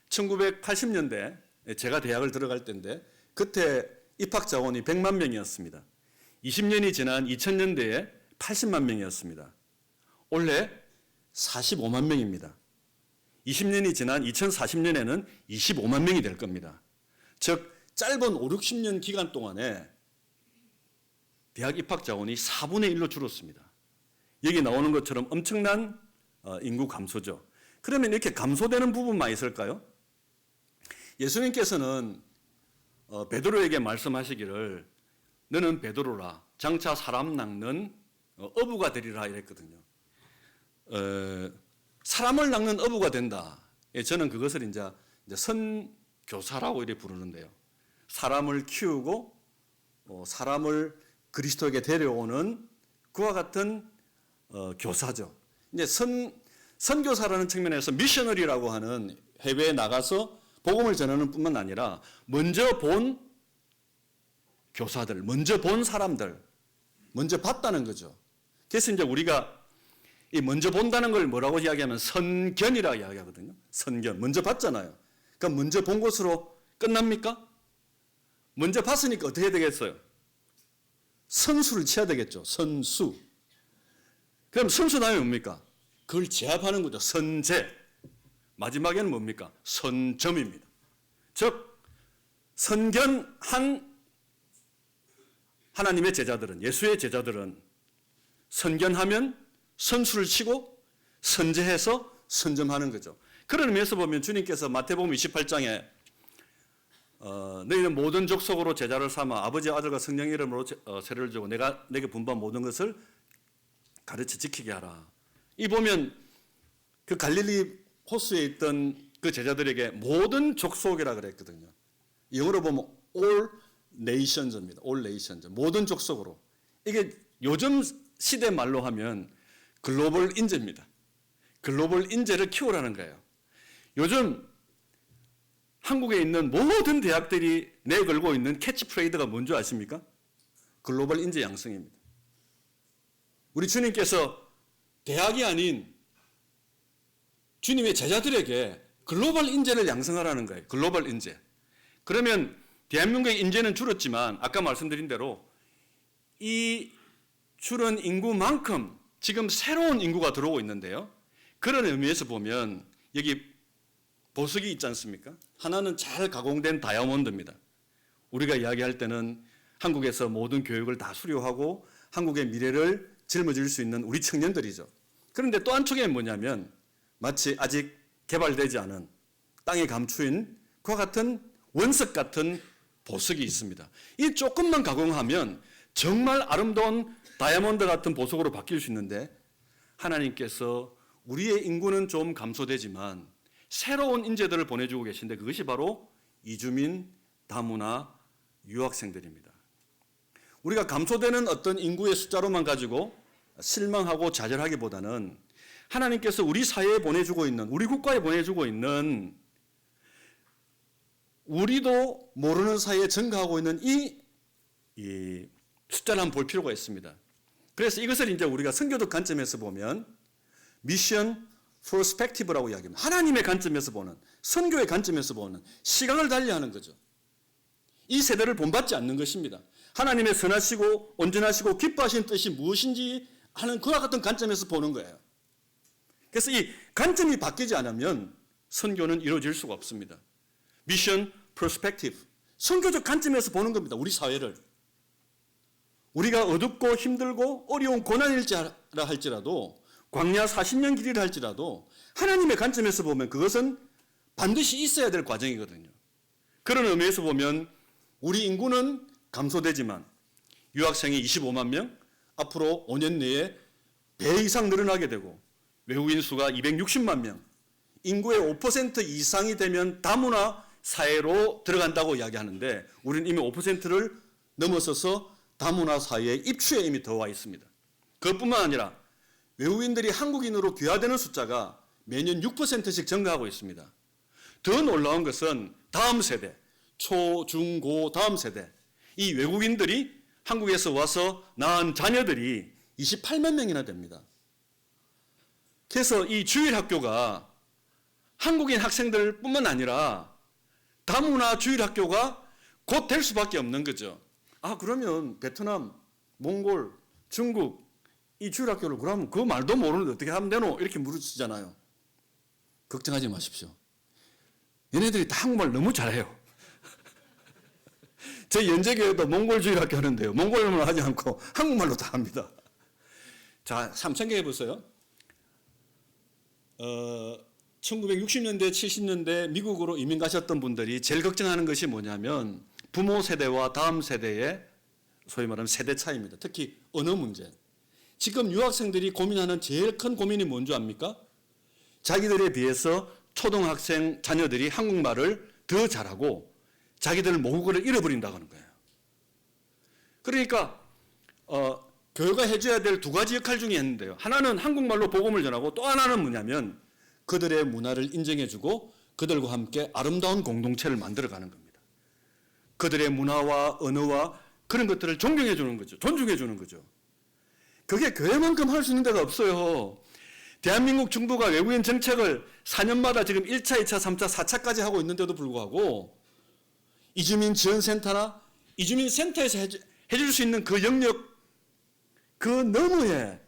1980년대 제가 대학을 들어갈 때인데 그때 입학 자원이 100만 명이었습니다. 20년이 지난 2000년대에 80만 명이었습니다. 올해 45만 명입니다. 20년이 지난 2040년에는 25만 명이 될 겁니다. 즉 짧은 5, 60년 기간 동안에 대학 입학 자원이 4분의 1로 줄었습니다. 여기 나오는 것처럼 엄청난 인구 감소죠. 그러면 이렇게 감소되는 부분만 있을까요? 예수님께서는 베드로에게 말씀하시기를 너는 베드로라 장차 사람 낚는 어부가 되리라 이랬거든요. 사람을 낚는 어부가 된다. 저는 그것을 이제 선교사라고 이렇게 부르는데요. 사람을 키우고 사람을 그리스도에게 데려오는 그와 같은 교사죠. 이제 선교사라는 측면에서 미셔너리라고 하는 해외에 나가서 복음을 전하는 뿐만 아니라 먼저 본 교사들, 먼저 본 사람들, 먼저 봤다는 거죠. 그래서 이제 우리가 이 먼저 본다는 걸 뭐라고 이야기하면 선견이라고 이야기하거든요. 선견, 먼저 봤잖아요. 그러니까 먼저 본 것으로 끝납니까? 먼저 봤으니까 어떻게 되겠어요? 선수를 쳐야 되겠죠. 선수. 그럼 선수 다음에 뭡니까? 그걸 제압하는 거죠. 선제. 마지막에는 뭡니까? 선점입니다. 즉 선견한 하나님의 제자들은, 예수의 제자들은 선견하면 선수를 치고 선제해서 선점하는 거죠. 그런 의미에서 보면 주님께서 마태복음 28장에 너희는 모든 족속으로 제자를 삼아 아버지와 아들과 성령 이름으로 세례를 주고 내가 내게 분부한 모든 것을 가르쳐 지키게 하라. 이 보면 그 갈릴리 호수에 있던 그 제자들에게 모든 족속이라 그랬거든요. 영어로 보면 all nations입니다. all nations. 모든 족속으로. 이게 요즘 시대 말로 하면 글로벌 인재입니다. 글로벌 인재를 키우라는 거예요. 요즘 한국에 있는 모든 대학들이 내걸고 있는 캐치프레이드가 뭔지 아십니까? 글로벌 인재 양성입니다. 우리 주님께서 대학이 아닌 주님의 제자들에게 글로벌 인재를 양성하라는 거예요. 글로벌 인재. 그러면 대한민국의 인재는 줄었지만 아까 말씀드린 대로 이 줄은 인구만큼 지금 새로운 인구가 들어오고 있는데요. 그런 의미에서 보면 여기 보석이 있지 않습니까? 하나는 잘 가공된 다이아몬드입니다. 우리가 이야기할 때는 한국에서 모든 교육을 다 수료하고 한국의 미래를 짊어질 수 있는 우리 청년들이죠. 그런데 또 한쪽에 뭐냐면 마치 아직 개발되지 않은 땅에 감추인 그와 같은 원석 같은 보석이 있습니다. 이 조금만 가공하면 정말 아름다운 다이아몬드 같은 보석으로 바뀔 수 있는데 하나님께서 우리의 인구는 좀 감소되지만 새로운 인재들을 보내주고 계신데 그것이 바로 이주민, 다문화, 유학생들입니다. 우리가 감소되는 어떤 인구의 숫자로만 가지고 실망하고 좌절하기보다는 하나님께서 우리 사회에 보내주고 있는, 우리 국가에 보내주고 있는 우리도 모르는 사이에 증가하고 있는 이 숫자를 한번 볼 필요가 있습니다. 그래서 이것을 이제 우리가 선교적 관점에서 보면 미션 perspective라고 이야기합니다. 하나님의 관점에서 보는, 선교의 관점에서 보는 시각을 달리하는 거죠. 이 세대를 본받지 않는 것입니다. 하나님의 선하시고 온전하시고 기뻐하시는 뜻이 무엇인지 하는 그와 같은 관점에서 보는 거예요. 그래서 이 관점이 바뀌지 않으면 선교는 이루어질 수가 없습니다. 미션 퍼스펙티브, 선교적 관점에서 보는 겁니다. 우리 사회를. 우리가 어둡고 힘들고 어려운 고난일지라 할지라도, 광야 40년 길이라 할지라도 하나님의 관점에서 보면 그것은 반드시 있어야 될 과정이거든요. 그런 의미에서 보면 우리 인구는 감소되지만 유학생이 25만 명, 앞으로 5년 내에 배 이상 늘어나게 되고 외국인 수가 260만 명, 인구의 5% 이상이 되면 다문화 사회로 들어간다고 이야기하는데 우리는 이미 5%를 넘어서서 다문화 사회의 입추에 이미 들어와 있습니다. 그것뿐만 아니라 외국인들이 한국인으로 귀화되는 숫자가 매년 6%씩 증가하고 있습니다. 더 놀라운 것은 다음 세대, 초, 중, 고 다음 세대, 이 외국인들이 한국에서 와서 낳은 자녀들이 28만 명이나 됩니다. 그래서 이 주일학교가 한국인 학생들뿐만 아니라 다문화 주일학교가 곧 될 수밖에 없는 거죠. 아, 그러면 베트남, 몽골, 중국 이 주일학교를 그러면 그 말도 모르는데 어떻게 하면 되노? 이렇게 물으시잖아요. 걱정하지 마십시오. 얘네들이 다 한국말 너무 잘해요. 제 연재교회도 몽골 주일학교 하는데요. 몽골말 하지 않고 한국말로 다 합니다. 자, 삼천개 해보세요. 1960년대, 70년대 미국으로 이민 가셨던 분들이 제일 걱정하는 것이 뭐냐면 부모 세대와 다음 세대의 소위 말하면 세대 차이입니다. 특히 언어 문제. 지금 유학생들이 고민하는 제일 큰 고민이 뭔지 압니까? 자기들에 비해서 초등학생 자녀들이 한국말을 더 잘하고 자기들 모국어를 잃어버린다고 하는 거예요. 그러니까 교회가 해줘야 될 두 가지 역할 중에 있는데요. 하나는 한국말로 복음을 전하고 또 하나는 뭐냐면 그들의 문화를 인정해주고 그들과 함께 아름다운 공동체를 만들어가는 겁니다. 그들의 문화와 언어와 그런 것들을 존경해주는 거죠. 존중해주는 거죠. 그게 교회만큼 할 수 있는 데가 없어요. 대한민국 정부가 외국인 정책을 4년마다 지금 1차, 2차, 3차, 4차까지 하고 있는데도 불구하고 이주민 지원센터나 이주민 센터에서 해줄 수 있는 그 영역 그 너머에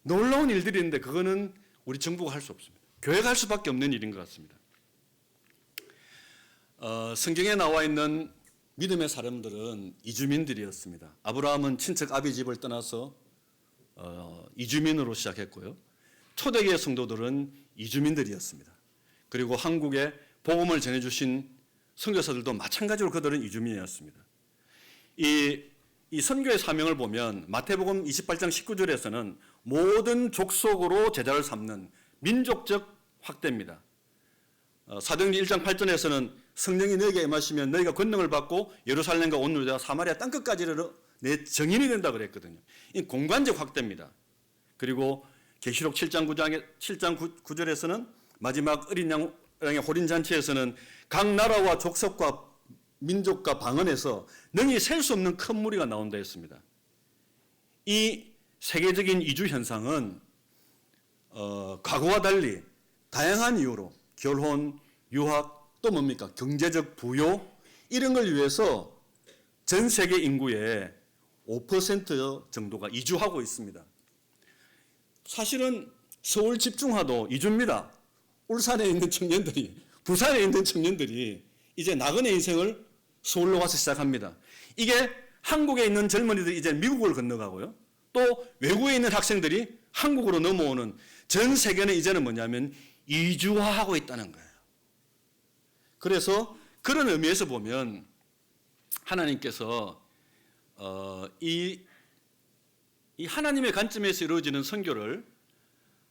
놀라운 일들이 있는데 그거는 우리 정부가 할 수 없습니다. 교회가 할 수밖에 없는 일인 것 같습니다. 성경에 나와 있는 믿음의 사람들은 이주민들이었습니다. 아브라함은 친척 아비 집을 떠나서 이주민으로 시작했고요. 초대교회 성도들은 이주민들이었습니다. 그리고 한국에 복음을 전해주신 선교사들도 마찬가지로 그들은 이주민이었습니다. 이 선교의 사명을 보면 마태복음 28장 19절에서는 모든 족속으로 제자를 삼는 민족적 확대입니다. 사도행전 1장 8절에서는 성령이 너에게 임하시면 너희가 권능을 받고 예루살렘과 온 유대와 사마리아 땅끝까지 내 증인이 된다 그랬거든요. 이 공간적 확대입니다. 그리고 계시록 7장 9절에서는 마지막 어린 양의 호린 잔치에서는 각 나라와 족속과 민족과 방언에서 능히 셀 수 없는 큰 무리가 나온다 했습니다. 이 세계적인 이주 현상은 과거와 달리 다양한 이유로 결혼, 유학, 또 뭡니까? 경제적 부요 이런 걸 위해서 전 세계 인구의 5% 정도가 이주하고 있습니다. 사실은 서울 집중화도 이주입니다. 울산에 있는 청년들이, 부산에 있는 청년들이 이제 나그네 인생을 서울로 가서 시작합니다. 이게 한국에 있는 젊은이들이 이제 미국을 건너가고요. 또 외국에 있는 학생들이 한국으로 넘어오는 전 세계는 이제는 뭐냐면 이주화하고 있다는 거예요. 그래서 그런 의미에서 보면 하나님께서 이 하나님의 관점에서 이루어지는 선교를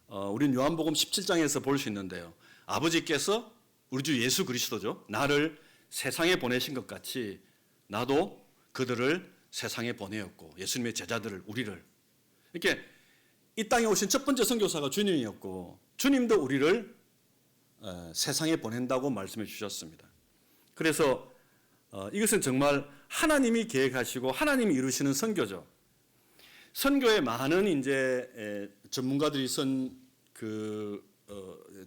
우리는 요한복음 17장에서 볼 수 있는데요. 아버지께서 우리 주 예수 그리스도죠. 나를 세상에 보내신 것 같이 나도 그들을 세상에 보내었고 예수님의 제자들을 우리를 이렇게 이 땅에 오신 첫 번째 선교사가 주님이었고 주님도 우리를 세상에 보낸다고 말씀해 주셨습니다. 그래서 이것은 정말 하나님이 계획하시고 하나님이 이루시는 선교죠. 선교에 많은 이제 전문가들이 쓴 그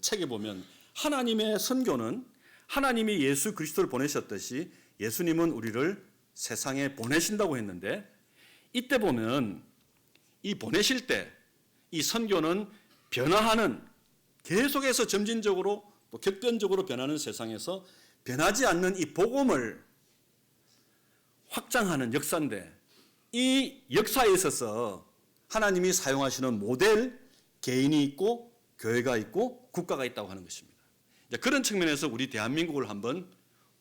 책에 보면 하나님의 선교는 하나님이 예수 그리스도를 보내셨듯이 예수님은 우리를 세상에 보내신다고 했는데, 이때 보면 이 보내실 때 이 선교는 변화하는, 계속해서 점진적으로 또 격변적으로 변하는 세상에서 변하지 않는 이 복음을 확장하는 역사인데, 이 역사에 있어서 하나님이 사용하시는 모델, 개인이 있고 교회가 있고 국가가 있다고 하는 것입니다. 그런 측면에서 우리 대한민국을 한번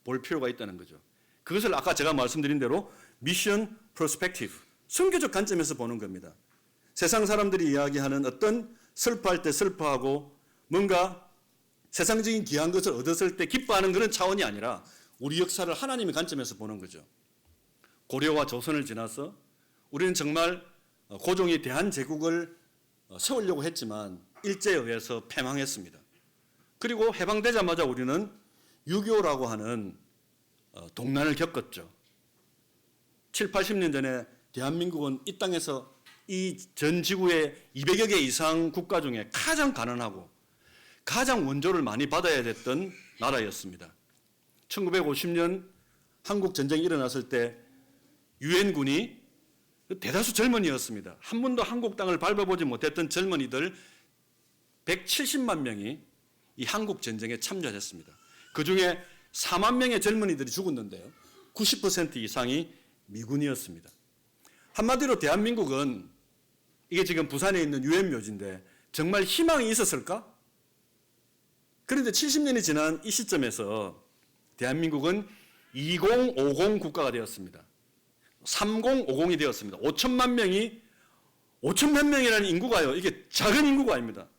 볼 필요가 있다는 거죠. 그것을 아까 제가 말씀드린 대로 미션 퍼스펙티브, 선교적 관점에서 보는 겁니다. 세상 사람들이 이야기하는 어떤 슬퍼할 때 슬퍼하고 뭔가 세상적인 귀한 것을 얻었을 때 기뻐하는 그런 차원이 아니라 우리 역사를 하나님의 관점에서 보는 거죠. 고려와 조선을 지나서 우리는 정말 고종이 대한제국을 세우려고 했지만 일제에 의해서 패망했습니다. 그리고 해방되자마자 우리는 6.25라고 하는 동란을 겪었죠. 7, 80년 전에 대한민국은 이 땅에서 이 전 지구의 200여 개 이상 국가 중에 가장 가난하고 가장 원조를 많이 받아야 됐던 나라였습니다. 1950년 한국 전쟁이 일어났을 때 유엔군이 대다수 젊은이였습니다. 한 번도 한국 땅을 밟아보지 못했던 젊은이들 170만 명이 이 한국 전쟁에 참전했습니다. 그중에 4만 명의 젊은이들이 죽었는데요. 90% 이상이 미군이었습니다. 한마디로 대한민국은, 이게 지금 부산에 있는 유엔 묘지인데 정말 희망이 있었을까? 그런데 70년이 지난 이 시점에서 대한민국은 2050 국가가 되었습니다. 3050이 되었습니다. 5천만 명이라는 인구가요, 이게 작은 인구가 아닙니다.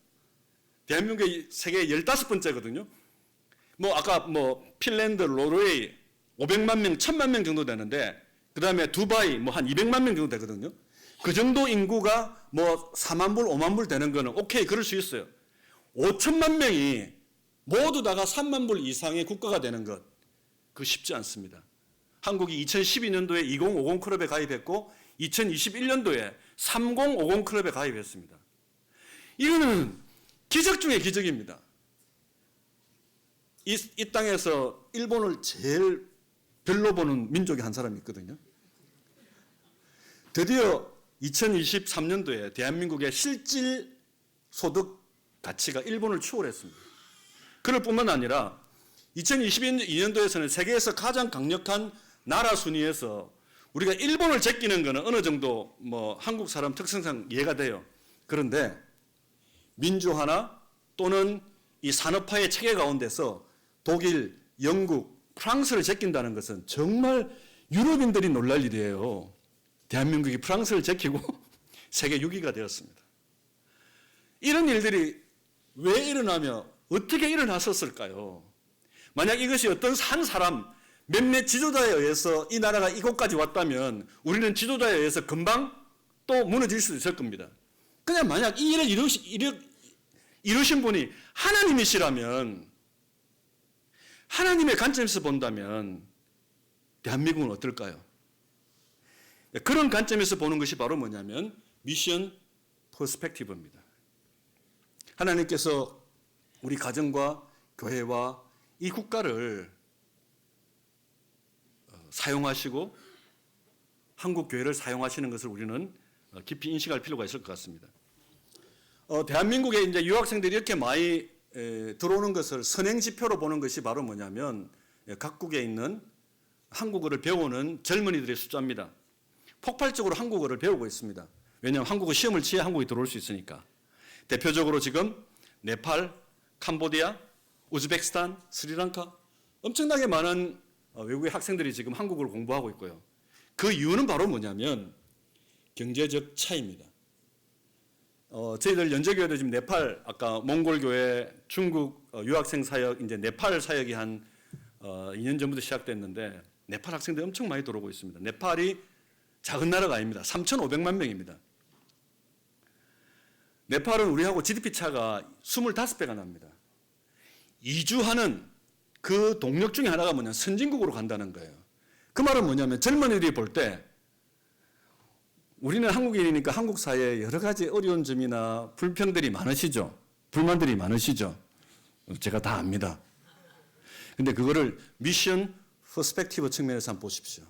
대한민국이 세계 15번째거든요. 아까 핀란드, 노르웨이 500만 명, 1000만 명 정도 되는데, 그 다음에 두바이 한 200만 명 정도 되거든요. 그 정도 인구가 4만 불, 5만 불 되는 거는 오케이, 그럴 수 있어요. 5천만 명이 모두 다가 3만 불 이상의 국가가 되는 것, 그거 쉽지 않습니다. 한국이 2012년도에 2050 클럽에 가입했고 2021년도에 3050 클럽에 가입했습니다. 이거는 기적 중의 기적입니다. 이 땅에서 일본을 제일 별로 보는 민족이 한 사람이 있거든요. 드디어 2023년도에 대한민국의 실질 소득 가치가 일본을 추월했습니다. 그럴 뿐만 아니라 2022년도에서는 세계에서 가장 강력한 나라 순위에서 우리가 일본을 제끼는 것은 어느 정도 한국 사람 특성상 이해가 돼요. 그런데 민주화나 또는 이 산업화의 체계 가운데서 독일, 영국, 프랑스를 제낀다는 것은 정말 유럽인들이 놀랄 일이에요. 대한민국이 프랑스를 제끼고 세계 6위가 되었습니다. 이런 일들이 왜 일어나며 어떻게 일어났었을까요? 만약 이것이 어떤 한 사람, 몇몇 지도자에 의해서 이 나라가 이곳까지 왔다면 우리는 지도자에 의해서 금방 또 무너질 수도 있을 겁니다. 그냥 만약 이 일을 이루신 분이 하나님이시라면, 하나님의 관점에서 본다면 대한민국은 어떨까요? 그런 관점에서 보는 것이 바로 뭐냐면 미션 퍼스펙티브입니다. 하나님께서 우리 가정과 교회와 이 국가를 사용하시고 한국 교회를 사용하시는 것을 우리는 깊이 인식할 필요가 있을 것 같습니다. 대한민국에 이제 유학생들이 이렇게 많이 들어오는 것을 선행지표로 보는 것이 바로 뭐냐면 각국에 있는 한국어를 배우는 젊은이들의 숫자입니다. 폭발적으로 한국어를 배우고 있습니다. 왜냐하면 한국어 시험을 치야 한국에 들어올 수 있으니까. 대표적으로 지금 네팔, 캄보디아, 우즈베키스탄, 스리랑카 엄청나게 많은 외국의 학생들이 지금 한국어를 공부하고 있고요. 그 이유는 바로 뭐냐면 경제적 차이입니다. 저희들 연제교회도 지금 네팔, 아까 몽골 교회, 중국 유학생 사역, 이제 네팔 사역이 한 2년 전부터 시작됐는데 네팔 학생들이 엄청 많이 들어오고 있습니다. 네팔이 작은 나라가 아닙니다. 3,500만 명입니다. 네팔은 우리하고 GDP 차가 25배가 납니다. 이주하는 그 동력 중에 하나가 뭐냐면 선진국으로 간다는 거예요. 그 말은 뭐냐면 젊은이들이 볼 때 우리는 한국인이니까 한국 사회에 여러 가지 어려운 점이나 불평들이 많으시죠. 불만들이 많으시죠? 제가 다 압니다. 근데 그거를 미션 퍼스펙티브 측면에서 한번 보십시오.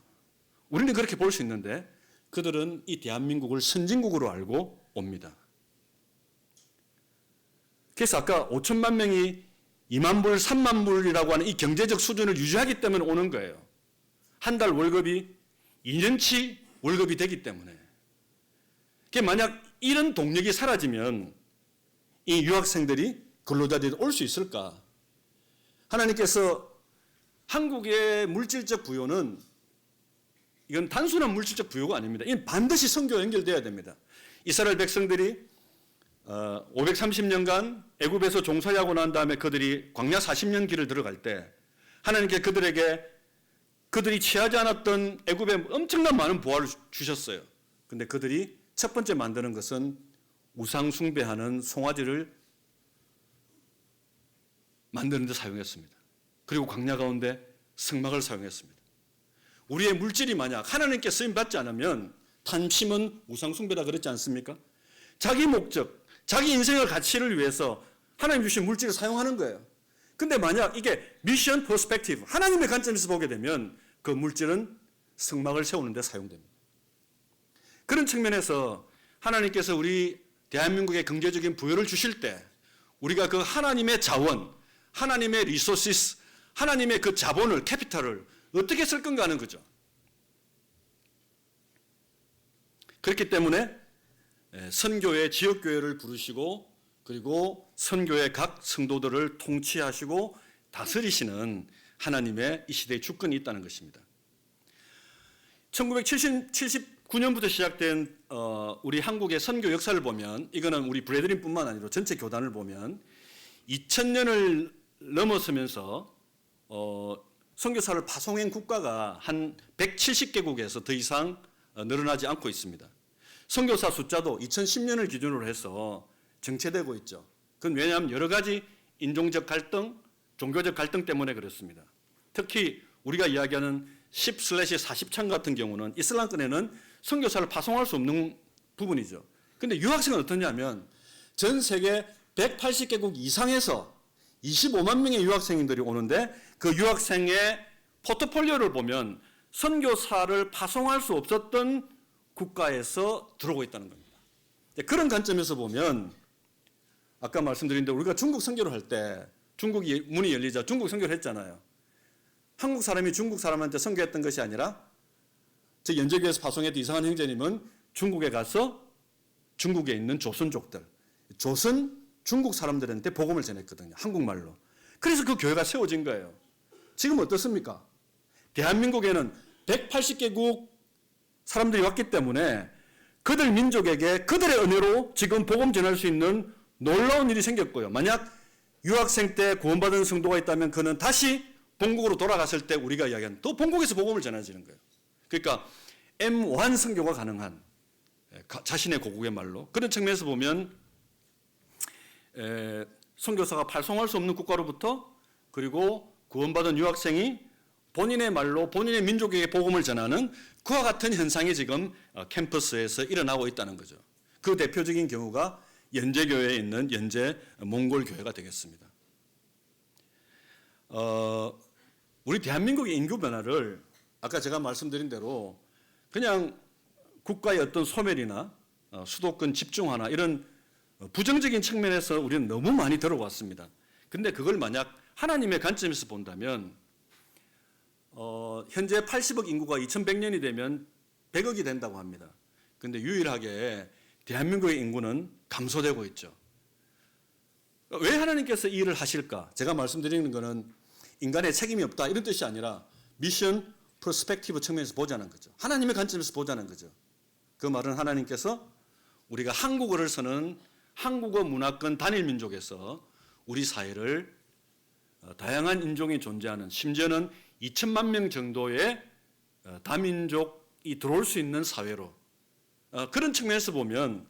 우리는 그렇게 볼 수 있는데 그들은 이 대한민국을 선진국으로 알고 옵니다. 그래서 아까 5천만 명이 2만 불, 3만 불이라고 하는 이 경제적 수준을 유지하기 때문에 오는 거예요. 한 달 월급이 2년치 월급이 되기 때문에. 만약 이런 동력이 사라지면 이 유학생들이 근로자들이 올 수 있을까? 하나님께서 한국의 물질적 부여는 이건 단순한 물질적 부여가 아닙니다. 이건 반드시 선교와 연결돼야 됩니다. 이스라엘 백성들이 530년간 애굽에서 종살이하고 난 다음에 그들이 광야 40년 길을 들어갈 때 하나님께 그들이 취하지 않았던 애굽에 엄청난 많은 보화를 주셨어요. 근데 그들이 첫 번째 만드는 것은 우상 숭배하는 송아지를 만드는 데 사용했습니다. 그리고 광야 가운데 성막을 사용했습니다. 우리의 물질이 만약 하나님께 쓰임 받지 않으면 탐심은 우상 숭배다 그랬지 않습니까? 자기 목적, 자기 인생의 가치를 위해서 하나님 주신 물질을 사용하는 거예요. 근데 만약 이게 미션 퍼스펙티브, 하나님의 관점에서 보게 되면 그 물질은 성막을 세우는 데 사용됩니다. 그런 측면에서 하나님께서 우리 대한민국의 경제적인 부여를 주실 때 우리가 그 하나님의 자원, 하나님의 리소시스, 하나님의 그 자본을, 캐피탈을 어떻게 쓸 건가 하는 거죠. 그렇기 때문에 선교의 지역교회를 부르시고 그리고 선교의 각 성도들을 통치하시고 다스리시는 하나님의 이 시대의 주권이 있다는 것입니다. 1979년부터 시작된 우리 한국의 선교 역사를 보면 이거는 우리 브레드린뿐만 아니라 전체 교단을 보면 2000년을 넘어서면서 선교사를 파송한 국가가 한 170개국에서 더 이상 늘어나지 않고 있습니다. 선교사 숫자도 2010년을 기준으로 해서 정체되고 있죠. 그건 왜냐하면 여러 가지 인종적 갈등, 종교적 갈등 때문에 그렇습니다. 특히 우리가 이야기하는 10/40창 같은 경우는 이슬람권에는 선교사를 파송할 수 없는 부분이죠. 그런데 유학생은 어떠냐면 전 세계 180개국 이상에서 25만 명의 유학생들이 오는데 그 유학생의 포트폴리오를 보면 선교사를 파송할 수 없었던 국가에서 들어오고 있다는 겁니다. 그런 관점에서 보면 아까 말씀드린 대로 우리가 중국 선교를 할 때 중국이 문이 열리자 중국 선교를 했잖아요. 한국 사람이 중국 사람한테 선교했던 것이 아니라 저 연제교에서 파송했던 이상한 형제님은 중국에 가서 중국에 있는 조선족들, 조선 중국 사람들한테 복음을 전했거든요. 한국말로. 그래서 그 교회가 세워진 거예요. 지금 어떻습니까? 대한민국에는 180개국 사람들이 왔기 때문에 그들 민족에게 그들의 은혜로 지금 복음 전할 수 있는 놀라운 일이 생겼고요. 만약 유학생 때 구원받은 성도가 있다면 그는 다시 본국으로 돌아갔을 때 우리가 이야기하는 또 본국에서 복음을 전해지는 거예요. 그러니까 M1 선교가 가능한 자신의 고국의 말로 그런 측면에서 보면 선교사가 발송할 수 없는 국가로부터 그리고 구원받은 유학생이 본인의 말로 본인의 민족에게 복음을 전하는 그와 같은 현상이 지금 캠퍼스에서 일어나고 있다는 거죠. 그 대표적인 경우가 연제교회에 있는 연제 몽골 교회가 되겠습니다. 우리 대한민국의 인구 변화를 아까 제가 말씀드린 대로 그냥 국가의 어떤 소멸이나 수도권 집중화나 이런 부정적인 측면에서 우리는 너무 많이 들어왔습니다. 근데 그걸 만약 하나님의 관점에서 본다면 현재 80억 인구가 2100년이 되면 100억이 된다고 합니다. 근데 유일하게 대한민국의 인구는 감소되고 있죠. 왜 하나님께서 이 일을 하실까? 제가 말씀드리는 것은 인간의 책임이 없다 이런 뜻이 아니라 미션 퍼스펙티브 측면에서 보자는 거죠. 하나님의 관점에서 보자는 거죠. 그 말은 하나님께서 우리가 한국어를 쓰는 한국어 문화권 단일 민족에서 우리 사회를 다양한 인종이 존재하는 심지어는 2천만 명 정도의 다민족이 들어올 수 있는 사회로 그런 측면에서 보면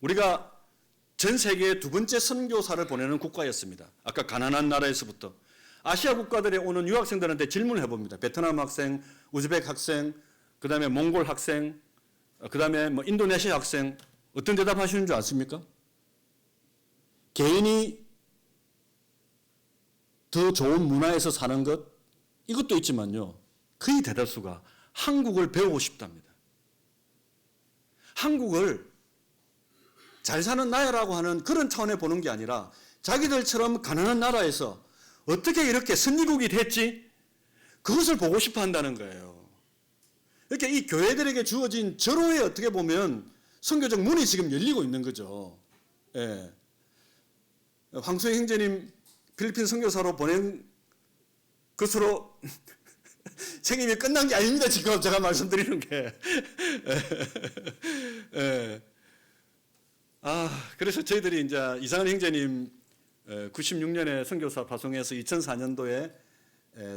우리가 전 세계의 두 번째 선교사를 보내는 국가였습니다. 아까 가난한 나라에서부터 아시아 국가들에 오는 유학생들한테 질문을 해봅니다. 베트남 학생, 우즈벡 학생, 그 다음에 몽골 학생, 그 다음에 인도네시아 학생 어떤 대답하시는 줄 아십니까? 개인이 더 좋은 문화에서 사는 것, 이것도 있지만요. 거의 대다수가 한국을 배우고 싶답니다. 한국을 잘 사는 나라라고 하는 그런 차원에 보는 게 아니라 자기들처럼 가난한 나라에서 어떻게 이렇게 선진국이 됐지? 그것을 보고 싶어 한다는 거예요. 이렇게 이 교회들에게 주어진 절호에 어떻게 보면 선교적 문이 지금 열리고 있는 거죠. 예. 황소희 형제님 필리핀 선교사로 보낸 것으로 책임이 끝난 게 아닙니다. 지금 제가 말씀드리는 게. 예. 그래서 저희들이 이제 이상한 형제님 96년에 선교사 파송해서 2004년도에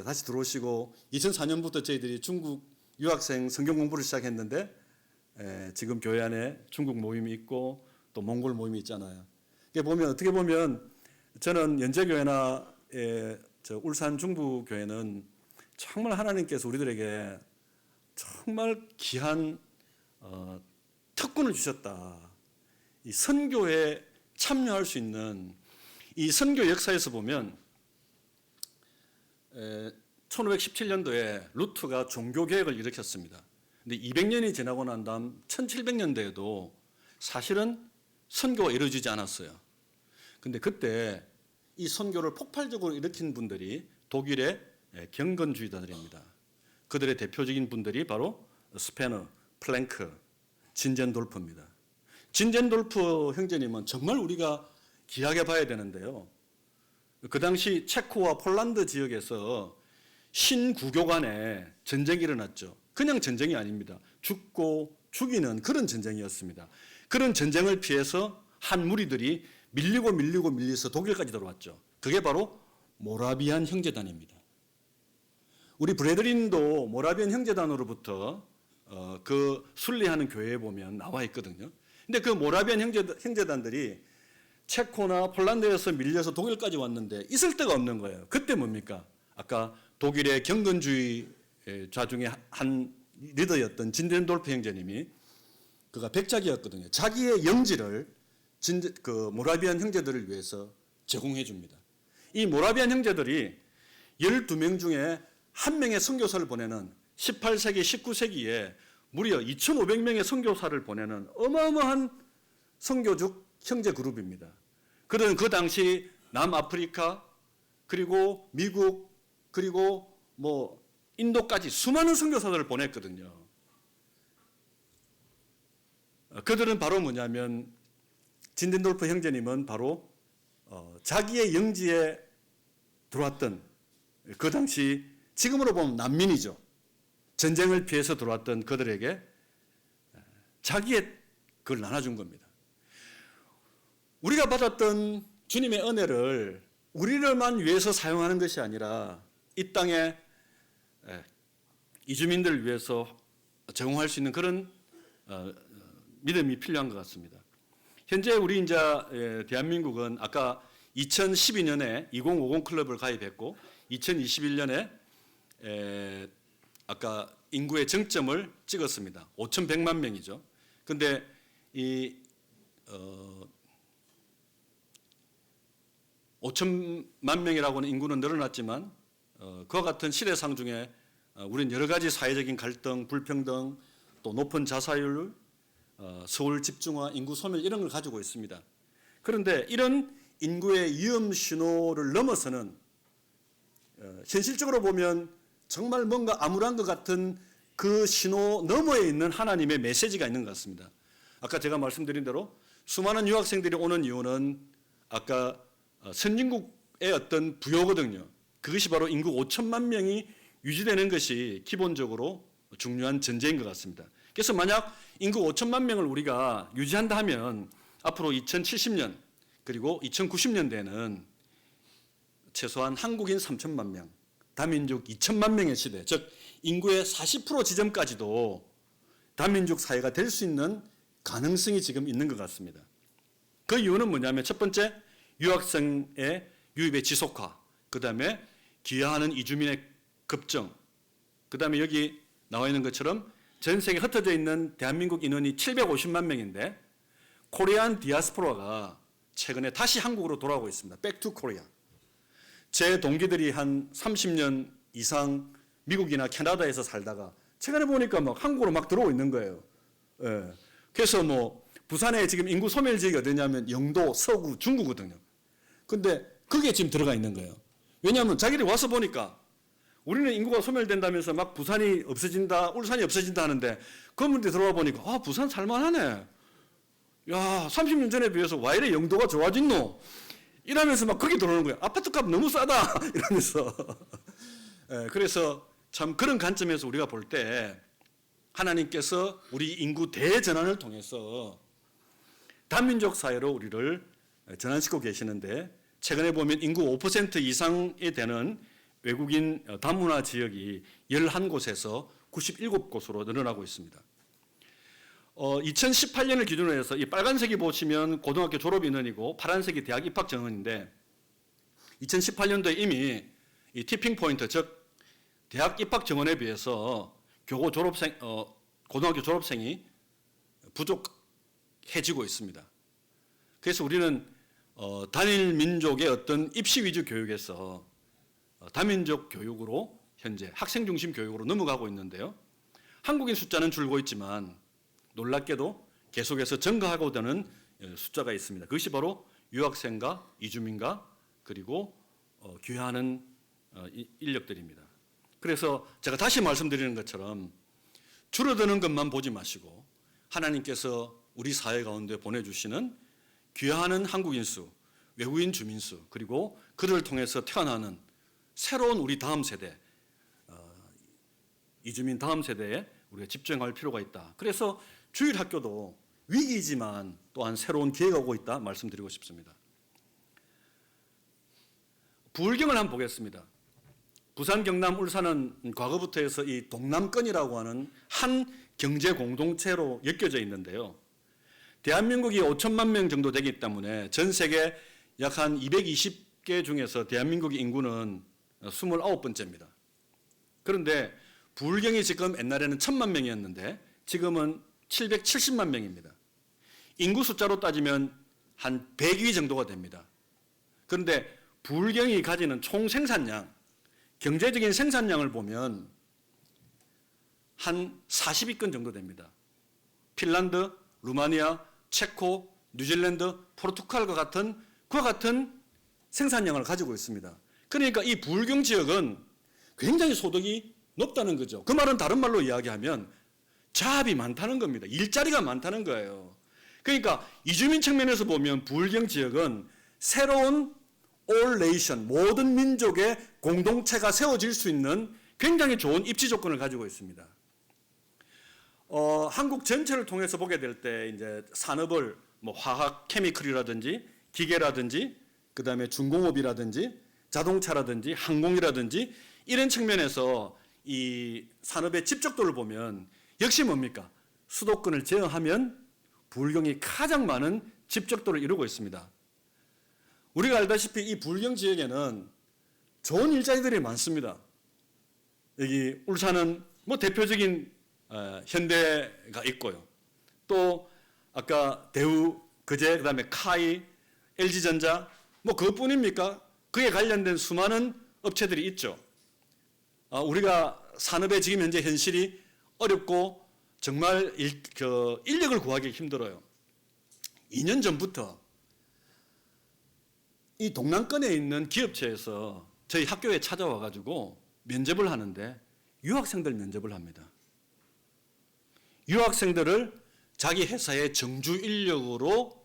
다시 들어오시고 2004년부터 저희들이 중국 유학생 성경 공부를 시작했는데 지금 교회 안에 중국 모임이 있고 또 몽골 모임이 있잖아요. 이게 보면 어떻게 보면 저는 연제교회나 울산 중부교회는 정말 하나님께서 우리들에게 정말 귀한 특권을 주셨다. 이 선교에 참여할 수 있는 이 선교 역사에서 보면 1517년도에 루트가 종교개혁을 일으켰습니다. 근데 200년이 지나고 난 다음 1700년대에도 사실은 선교가 이루어지지 않았어요. 근데 그때 이 선교를 폭발적으로 일으킨 분들이 독일의 경건주의자들입니다. 그들의 대표적인 분들이 바로 스페너, 플랭크, 진젠돌프입니다. 진젠돌프 형제님은 정말 우리가 귀하게 봐야 되는데요. 그 당시 체코와 폴란드 지역에서 신구교 간에 전쟁이 일어났죠. 그냥 전쟁이 아닙니다. 죽고 죽이는 그런 전쟁이었습니다. 그런 전쟁을 피해서 한 무리들이 밀려서 독일까지 들어왔죠. 그게 바로 모라비안 형제단입니다. 우리 브레드린도 모라비안 형제단으로부터 그 순례하는 교회에 보면 나와 있거든요. 근데 그 모라비안 형제단들이 체코나 폴란드에서 밀려서 독일까지 왔는데 있을 데가 없는 거예요. 그때 뭡니까? 아까 독일의 경건주의자 중에 한 리더였던 진덴돌프 형제님이 그가 백작이었거든요. 자기의 영지를 그 모라비안 형제들을 위해서 제공해 줍니다. 이 모라비안 형제들이 12명 중에 한 명의 선교사를 보내는 18세기, 19세기에 무려 2,500명의 선교사를 보내는 어마어마한 선교적 형제 그룹입니다. 그들은 그 당시 남아프리카 그리고 미국 그리고 뭐 인도까지 수많은 선교사들을 보냈거든요. 그들은 바로 뭐냐면 진덴돌프 형제님은 바로 자기의 영지에 들어왔던 그 당시 지금으로 보면 난민이죠. 전쟁을 피해서 들어왔던 그들에게 자기의 그걸 나눠준 겁니다. 우리가 받았던 주님의 은혜를 우리를만 위해서 사용하는 것이 아니라 이 땅에 이주민들을 위해서 제공할 수 있는 그런 믿음이 필요한 것 같습니다. 현재 우리 이제 대한민국은 아까 2012년에 2050 클럽을 가입했고 2021년에 아까 인구의 정점을 찍었습니다. 5,100만 명이죠. 근데 이 5천만 명이라고는 인구는 늘어났지만 그와 같은 시대상 중에 우리는 여러 가지 사회적인 갈등, 불평등, 또 높은 자살률, 서울 집중화, 인구 소멸 이런 걸 가지고 있습니다. 그런데 이런 인구의 위험 신호를 넘어서는 현실적으로 보면 정말 뭔가 암울한 것 같은 그 신호 너머에 있는 하나님의 메시지가 있는 것 같습니다. 아까 제가 말씀드린 대로 수많은 유학생들이 오는 이유는 아까 선진국의 어떤 부여거든요. 그것이 바로 인구 5천만 명이 유지되는 것이 기본적으로 중요한 전제인 것 같습니다. 그래서 만약 인구 5천만 명을 우리가 유지한다 하면 앞으로 2070년 그리고 2090년대에는 최소한 한국인 3천만 명, 다민족 2천만 명의 시대, 즉 인구의 40% 지점까지도 다민족 사회가 될 수 있는 가능성이 지금 있는 것 같습니다. 그 이유는 뭐냐면 첫 번째 유학생의 유입의 지속화, 그 다음에 귀화하는 이주민의 급증, 그 다음에 여기 나와 있는 것처럼 전 세계에 흩어져 있는 대한민국 인원이 750만 명인데 코리안 디아스포라가 최근에 다시 한국으로 돌아오고 있습니다. Back to Korea. 제 동기들이 한 30년 이상 미국이나 캐나다에서 살다가 최근에 보니까 막 한국으로 막 들어오고 있는 거예요. 예. 그래서 뭐 부산에 지금 인구 소멸 지역이 어디냐면 영도, 서구, 중구거든요. 근데 그게 지금 들어가 있는 거예요. 왜냐하면 자기들이 와서 보니까 우리는 인구가 소멸된다면서 막 부산이 없어진다, 울산이 없어진다 하는데 건물에 들어와 보니까 아, 부산 살만하네. 야, 30년 전에 비해서 와 이래 영도가 좋아졌노? 이러면서 막 거기 들어오는 거예요. 아파트 값 너무 싸다. 이러면서. 예, 그래서 참 그런 관점에서 우리가 볼 때 하나님께서 우리 인구 대전환을 통해서 다민족 사회로 우리를 전환시키고 계시는데 최근에 보면 인구 5% 이상이 되는 외국인 다문화 지역이 11곳에서 97곳으로 늘어나고 있습니다. 2018년을 기준으로 해서 이 빨간색이 보시면 고등학교 졸업 인원이고 파란색이 대학 입학 정원인데 2018년도에 이미 이 티핑 포인트 즉 대학 입학 정원에 비해서 고등학교 졸업생이 부족해지고 있습니다. 그래서 우리는 단일 민족의 어떤 입시 위주 교육에서 다민족 교육으로 현재 학생 중심 교육으로 넘어가고 있는데요. 한국인 숫자는 줄고 있지만 놀랍게도 계속해서 증가하고 되는 숫자가 있습니다. 그것이 바로 유학생과 이주민과 그리고 귀화하는 인력들입니다. 그래서 제가 다시 말씀드리는 것처럼 줄어드는 것만 보지 마시고 하나님께서 우리 사회 가운데 보내주시는 귀화하는 한국인 수, 외국인 주민 수, 그리고 그들을 통해서 태어나는 새로운 우리 다음 세대, 이주민 다음 세대에 우리가 집중할 필요가 있다. 그래서 주일학교도 위기이지만 또한 새로운 기회가 오고 있다 말씀드리고 싶습니다. 부울경을 한번 보겠습니다. 부산, 경남, 울산은 과거부터 해서 이 동남권이라고 하는 한 경제 공동체로 엮여져 있는데요. 대한민국이 5천만 명 정도 되기 때문에 전 세계 약 한 220개 중에서 대한민국의 인구는 29번째입니다. 그런데 부울경이 지금 옛날에는 1,000만 명이었는데 지금은 770만 명입니다. 인구 숫자로 따지면 한 100위 정도가 됩니다. 그런데 부울경이 가지는 총 생산량, 경제적인 생산량을 보면 한 40위권 정도 됩니다. 핀란드, 루마니아, 체코, 뉴질랜드, 포르투갈과 같은 그와 같은 생산량을 가지고 있습니다. 그러니까 이 부울경 지역은 굉장히 소득이 높다는 거죠. 그 말은 다른 말로 이야기하면 자합이 많다는 겁니다. 일자리가 많다는 거예요. 그러니까 이주민 측면에서 보면 부울경 지역은 새로운 all nation, 모든 민족의 공동체가 세워질 수 있는 굉장히 좋은 입지 조건을 가지고 있습니다. 한국 전체를 통해서 보게 될 때 이제 산업을 뭐 화학, 케미컬이라든지 기계라든지 그다음에 중공업이라든지 자동차라든지 항공이라든지 이런 측면에서 이 산업의 집적도를 보면 역시 뭡니까? 수도권을 제어하면 부울경이 가장 많은 집적도를 이루고 있습니다. 우리가 알다시피 이 부울경 지역에는 좋은 일자리들이 많습니다. 여기 울산은 뭐 대표적인 현대가 있고요. 또 아까 대우, 거제, 그다음에 카이, LG전자 뭐 그것뿐입니까? 그에 관련된 수많은 업체들이 있죠. 우리가 산업의 지금 현재 현실이 어렵고 정말 인력을 구하기 힘들어요. 2년 전부터 이 동남권에 있는 기업체에서 저희 학교에 찾아와 가지고 면접을 하는데 유학생들 면접을 합니다. 유학생들을 자기 회사의 정주 인력으로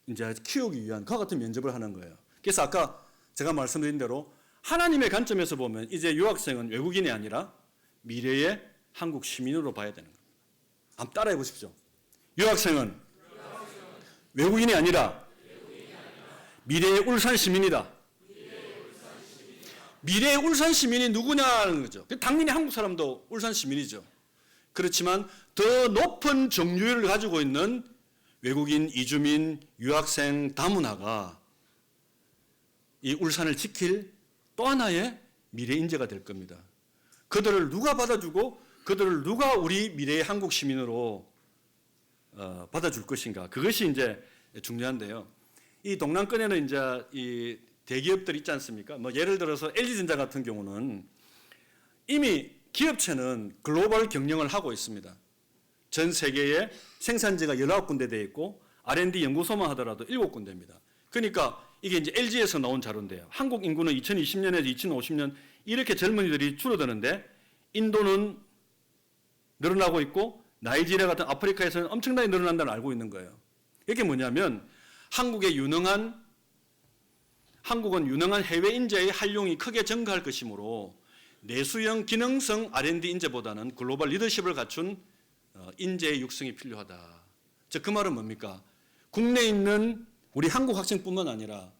이제 키우기 위한 그와 같은 면접을 하는 거예요. 그래서 아까 제가 말씀드린 대로 하나님의 관점에서 보면 이제 유학생은 외국인이 아니라 미래의 한국 시민으로 봐야 되는 겁니다. 한번 따라해 보십시오. 유학생은 외국인이 아니라 미래의 울산 시민이다. 미래의 울산 시민이 누구냐는 거죠. 당연히 한국 사람도 울산 시민이죠. 그렇지만 더 높은 정규율을 가지고 있는 외국인, 이주민, 유학생, 다문화가 이 울산을 지킬 또 하나의 미래 인재가 될 겁니다. 그들을 누가 받아주고 그들을 누가 우리 미래의 한국 시민으로 받아줄 것인가. 그것이 이제 중요한데요. 이 동남권에는 이제 이 대기업들 있지 않습니까? 뭐 예를 들어서 LG전자 같은 경우는 이미 기업체는 글로벌 경영을 하고 있습니다. 전 세계에 생산지가 19군데 되어 있고 R&D 연구소만 하더라도 7군데입니다. 그러니까 이게 이제 LG에서 나온 자료인데요. 한국 인구는 2020년에서 2050년 이렇게 젊은이들이 줄어드는데 인도는 늘어나고 있고 나이지리아 같은 아프리카에서는 엄청나게 늘어난다는 걸 알고 있는 거예요. 이게 뭐냐면 한국은 유능한 해외 인재의 활용이 크게 증가할 것이므로 내수형 기능성 R&D 인재보다는 글로벌 리더십을 갖춘 인재의 육성이 필요하다. 즉 그 말은 뭡니까? 국내에 있는 우리 한국 학생뿐만 아니라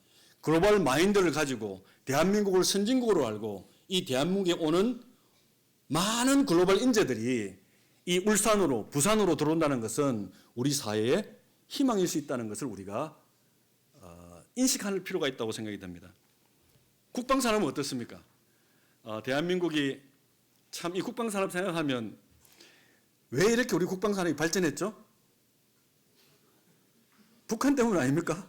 글로벌 마인드를 가지고 대한민국을 선진국으로 알고 이 대한민국에 오는 많은 글로벌 인재들이 이 울산으로 부산으로 들어온다는 것은 우리 사회의 희망일 수 있다는 것을 우리가 인식할 필요가 있다고 생각이 됩니다. 국방산업은 어떻습니까? 대한민국이 참 이 국방산업 생각하면 왜 이렇게 우리 국방산업이 발전했죠? 북한 때문 아닙니까?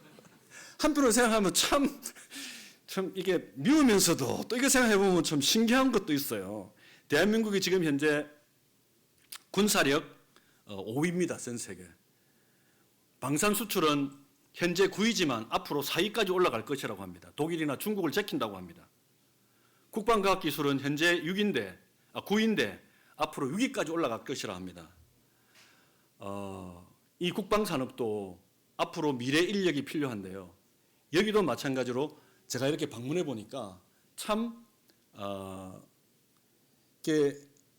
한편으로 생각하면 참 이게 미우면서도 또 이거 생각해보면 참 신기한 것도 있어요. 대한민국이 지금 현재 군사력 5위입니다. 전 세계. 방산 수출은 현재 9위지만 앞으로 4위까지 올라갈 것이라고 합니다. 독일이나 중국을 제킨다고 합니다. 국방과학기술은 현재 9위인데 앞으로 6위까지 올라갈 것이라고 합니다. 이 국방산업도 앞으로 미래 인력이 필요한데요. 여기도 마찬가지로 제가 이렇게 방문해 보니까 참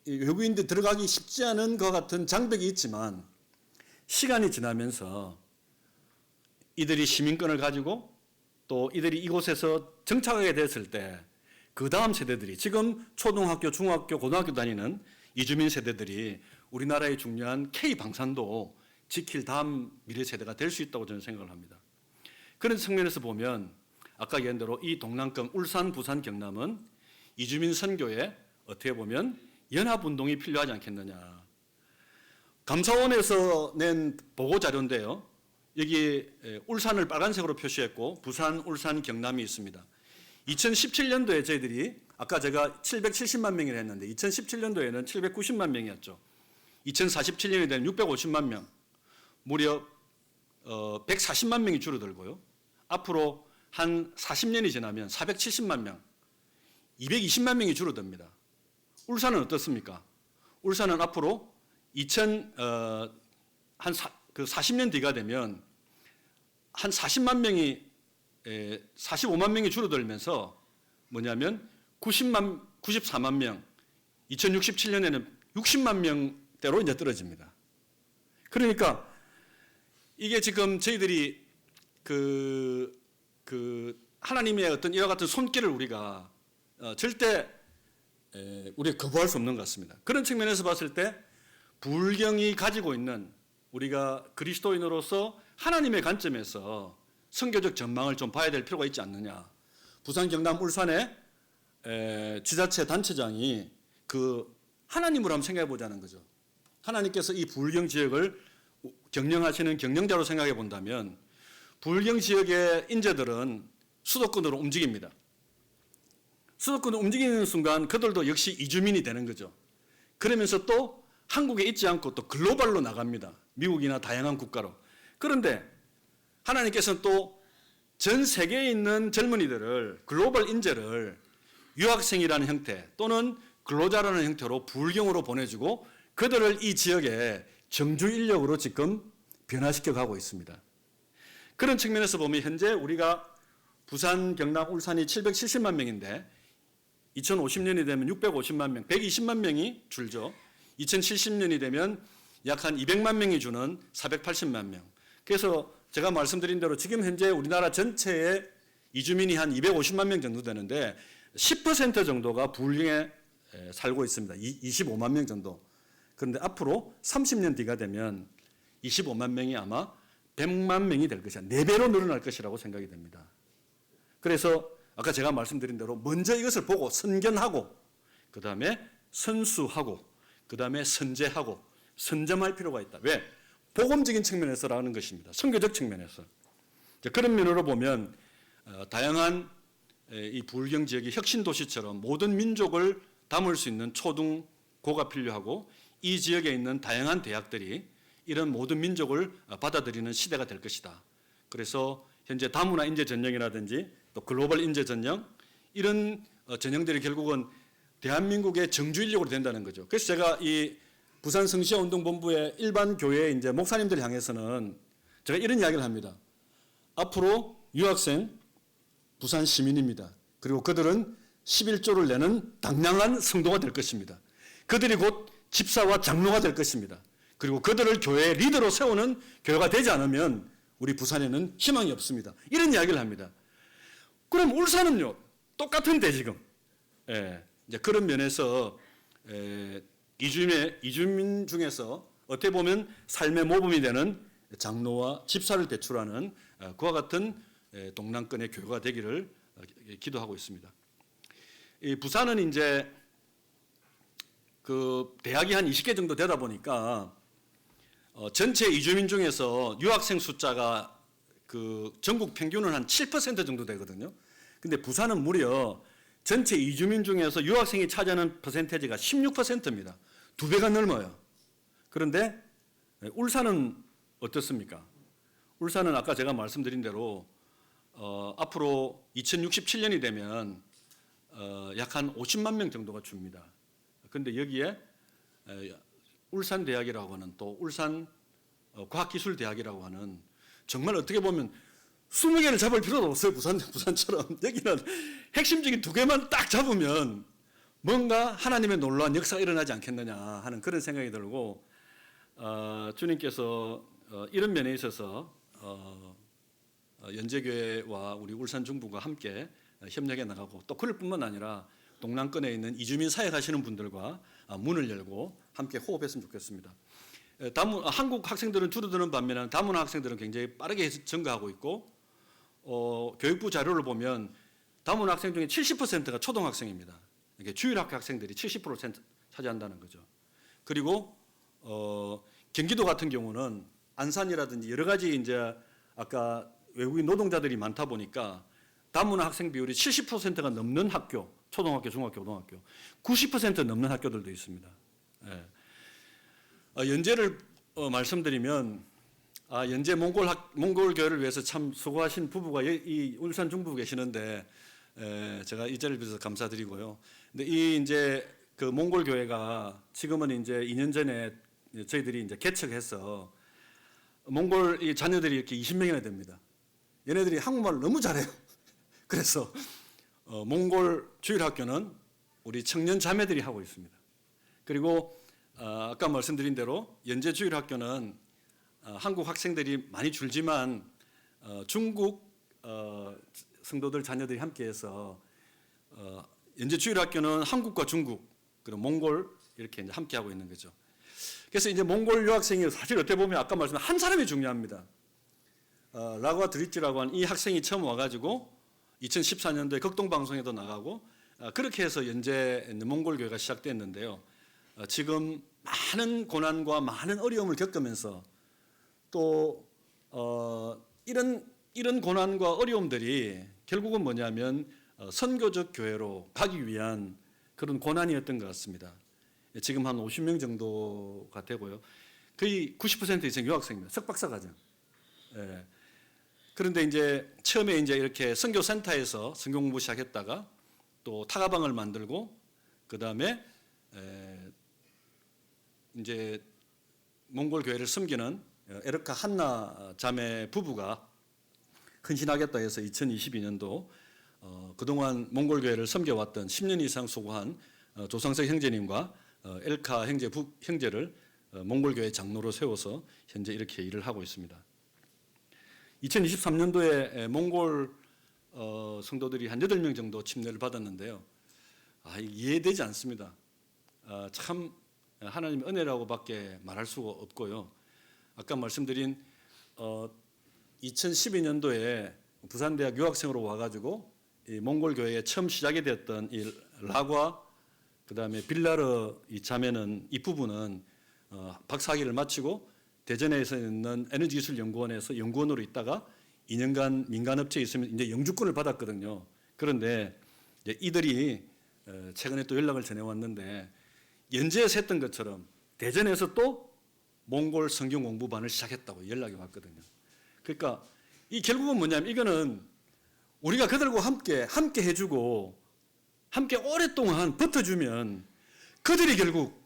외국인들 들어가기 쉽지 않은 것 같은 장벽이 있지만 시간이 지나면서 이들이 시민권을 가지고 또 이들이 이곳에서 정착하게 됐을 때 그 다음 세대들이 지금 초등학교, 중학교, 고등학교 다니는 이주민 세대들이 우리나라의 중요한 K방산도 지킬 다음 미래 세대가 될 수 있다고 저는 생각을 합니다. 그런 측면에서 보면 아까 얘기한 대로 이 동남권 울산, 부산, 경남은 이주민 선교에 어떻게 보면 연합운동이 필요하지 않겠느냐. 감사원에서 낸 보고 자료인데요. 여기 울산을 빨간색으로 표시했고 부산, 울산, 경남이 있습니다. 2017년도에 저희들이 아까 제가 770만 명이라 했는데 2017년도에는 790만 명이었죠. 2047년이 되면 650만 명, 무려 140만 명이 줄어들고요. 앞으로 한 40년이 지나면 470만 명, 220만 명이 줄어듭니다. 울산은 어떻습니까? 울산은 앞으로 40년 뒤가 되면 한 45만 명이 줄어들면서 뭐냐면 94만 명, 2067년에는 60만 명대로 이제 떨어집니다. 그러니까 이게 지금 저희들이 하나님의 어떤 이와 같은 손길을 우리가 절대 우리가 거부할 수 없는 것 같습니다. 그런 측면에서 봤을 때 불경이 가지고 있는 우리가 그리스도인으로서 하나님의 관점에서 선교적 전망을 좀 봐야 될 필요가 있지 않느냐. 부산, 경남, 울산의 지자체 단체장이 하나님으로 한번 생각해 보자는 거죠. 하나님께서 이 불경 지역을 경영하시는 경영자로 생각해 본다면 불경 지역의 인재들은 수도권으로 움직입니다. 수도권으로 움직이는 순간 그들도 역시 이주민이 되는 거죠. 그러면서 또 한국에 있지 않고 또 글로벌로 나갑니다. 미국이나 다양한 국가로. 그런데 하나님께서는 또 전 세계에 있는 젊은이들을 글로벌 인재를 유학생이라는 형태 또는 근로자라는 형태로 불경으로 보내주고 그들을 이 지역에 정주 인력으로 지금 변화시켜 가고 있습니다. 그런 측면에서 보면 현재 우리가 부산, 경남, 울산이 770만 명인데 2050년이 되면 650만 명, 120만 명이 줄죠. 2070년이 되면 약 한 200만 명이 주는 480만 명. 그래서 제가 말씀드린 대로 지금 현재 우리나라 전체의 이주민이 한 250만 명 정도 되는데 10% 정도가 불경에 살고 있습니다. 25만 명 정도. 그런데 앞으로 30년 뒤가 되면 25만 명이 아마 100만 명이 될 것이야. 4배로 늘어날 것이라고 생각이 됩니다. 그래서 아까 제가 말씀드린 대로 먼저 이것을 보고 선견하고 그 다음에 선수하고 그 다음에 선제하고 선점할 필요가 있다. 왜? 복음적인 측면에서라는 것입니다. 선교적 측면에서. 그런 면으로 보면 다양한 이 부울경 지역이 혁신 도시처럼 모든 민족을 담을 수 있는 초등고가 필요하고 이 지역에 있는 다양한 대학들이 이런 모든 민족을 받아들이는 시대가 될 것이다. 그래서 현재 다문화 인재 전형이라든지 또 글로벌 인재 전형 이런 전형들이 결국은 대한민국의 정주 인력으로 된다는 거죠. 그래서 제가 이 부산 성시아운동본부의 일반 교회 이제 목사님들 향해서는 제가 이런 이야기를 합니다. 앞으로 유학생 부산 시민입니다. 그리고 그들은 11조를 내는 당량한 성도가 될 것입니다. 그들이 곧 집사와 장로가 될 것입니다. 그리고 그들을 교회의 리더로 세우는 교회가 되지 않으면 우리 부산에는 희망이 없습니다. 이런 이야기를 합니다. 그럼 울산은요? 똑같은데 지금. 이제 그런 면에서 이주민 중에서 어떻게 보면 삶의 모범이 되는 장로와 집사를 배출하는 그와 같은 동남권의 교회가 되기를 기도하고 있습니다. 이 부산은 이제 그 대학이 한 20개 정도 되다 보니까 전체 이주민 중에서 유학생 숫자가 그 전국 평균은 한 7% 정도 되거든요. 근데 부산은 무려 전체 이주민 중에서 유학생이 차지하는 퍼센테이지가 16%입니다. 2배가 넘어요. 그런데 울산은 어떻습니까? 울산은 아까 제가 말씀드린 대로 앞으로 2067년이 되면 약 한 50만 명 정도가 줍니다. 그런데 여기에 울산대학이라고 하는 또 울산 과학기술대학이라고 하는 정말 어떻게 보면 20개를 잡을 필요도 없어요. 부산처럼. 여기는 핵심적인 2개만 딱 잡으면 뭔가 하나님의 놀라운 역사가 일어나지 않겠느냐 하는 그런 생각이 들고 주님께서 이런 면에 있어서 연제교회와 우리 울산중부가 함께 협력해 나가고 또 그럴 뿐만 아니라 동남권에 있는 이주민 사역하시는 분들과 문을 열고 함께 호흡했으면 좋겠습니다. 한국 학생들은 줄어드는 반면에 다문화 학생들은 굉장히 빠르게 증가하고 있고 교육부 자료를 보면 다문화 학생 중에 70%가 초등학생입니다. 이게 주일학교 학생들이 70% 차지한다는 거죠. 그리고 경기도 같은 경우는 안산이라든지 여러 가지 이제 아까 외국인 노동자들이 많다 보니까 다문화 학생 비율이 70%가 넘는 학교, 초등학교, 중학교, 고등학교, 90% 넘는 학교들도 있습니다. 연제를 말씀드리면 연제 몽골 교회를 위해서 참 수고하신 부부가 이 울산 중부 계시는데 제가 이 자리를 빌어서 감사드리고요. 근데 이 이제 그 몽골 교회가 지금은 이제 2년 전에 저희들이 이제 개척해서 몽골 이 자녀들이 이렇게 20명이나 됩니다. 얘네들이 한국말을 너무 잘해요. 그래서 몽골 주일학교는 우리 청년 자매들이 하고 있습니다. 그리고 아까 말씀드린 대로 연제 주일학교는 한국 학생들이 많이 줄지만 중국 성도들 자녀들이 함께해서 연제 주일학교는 한국과 중국 그리고 몽골 이렇게 이제 함께 하고 있는 거죠. 그래서 이제 몽골 유학생이 사실 어떻게 보면 아까 말씀드린 한 사람이 중요합니다. 라과 드리치라고 하는 이 학생이 처음 와가지고 2014년도에 극동방송에도 나가고 그렇게 해서 연제 몽골 교회가 시작됐는데요. 지금 많은 고난과 많은 어려움을 겪으면서 또 이런 고난과 어려움들이 결국은 뭐냐면 선교적 교회로 가기 위한 그런 고난이었던 것 같습니다. 지금 한 50명 정도가 되고요. 거의 90% 이상 유학생입니다. 석박사 과정. 그런데 이제 처음에 이제 이렇게 선교센터에서 선교 공부 시작했다가 또 타가방을 만들고 그 다음에 이제 몽골 교회를 섬기는 에르카 한나 자매 부부가 헌신하겠다 해서 2022년도 그동안 몽골 교회를 섬겨왔던 10년 이상 수고한 조상석 형제님과 엘카 형제를 몽골 교회 장로로 세워서 현재 이렇게 일을 하고 있습니다. 2023년도에 몽골 성도들이 한 8명 정도 침례를 받았는데요. 이해되지 않습니다. 참 하나님의 은혜라고밖에 말할 수가 없고요. 아까 말씀드린 2012년도에 부산대학 유학생으로 와가지고 이 몽골 교회에 처음 시작이 되었던 이 라과 그다음에 빌라르 이 자매는 이 부부는 박사학위를 마치고 대전에서 있는 에너지기술연구원에서 연구원으로 있다가 2년간 민간업체에 있으면 이제 영주권을 받았거든요. 그런데 이제 이들이 최근에 또 연락을 전해왔는데 연재에서 했던 것처럼 대전에서 또 몽골 성경 공부반을 시작했다고 연락이 왔거든요. 그러니까 이 결국은 뭐냐면 이거는 우리가 그들과 함께 해주고 함께 오랫동안 버텨주면 그들이 결국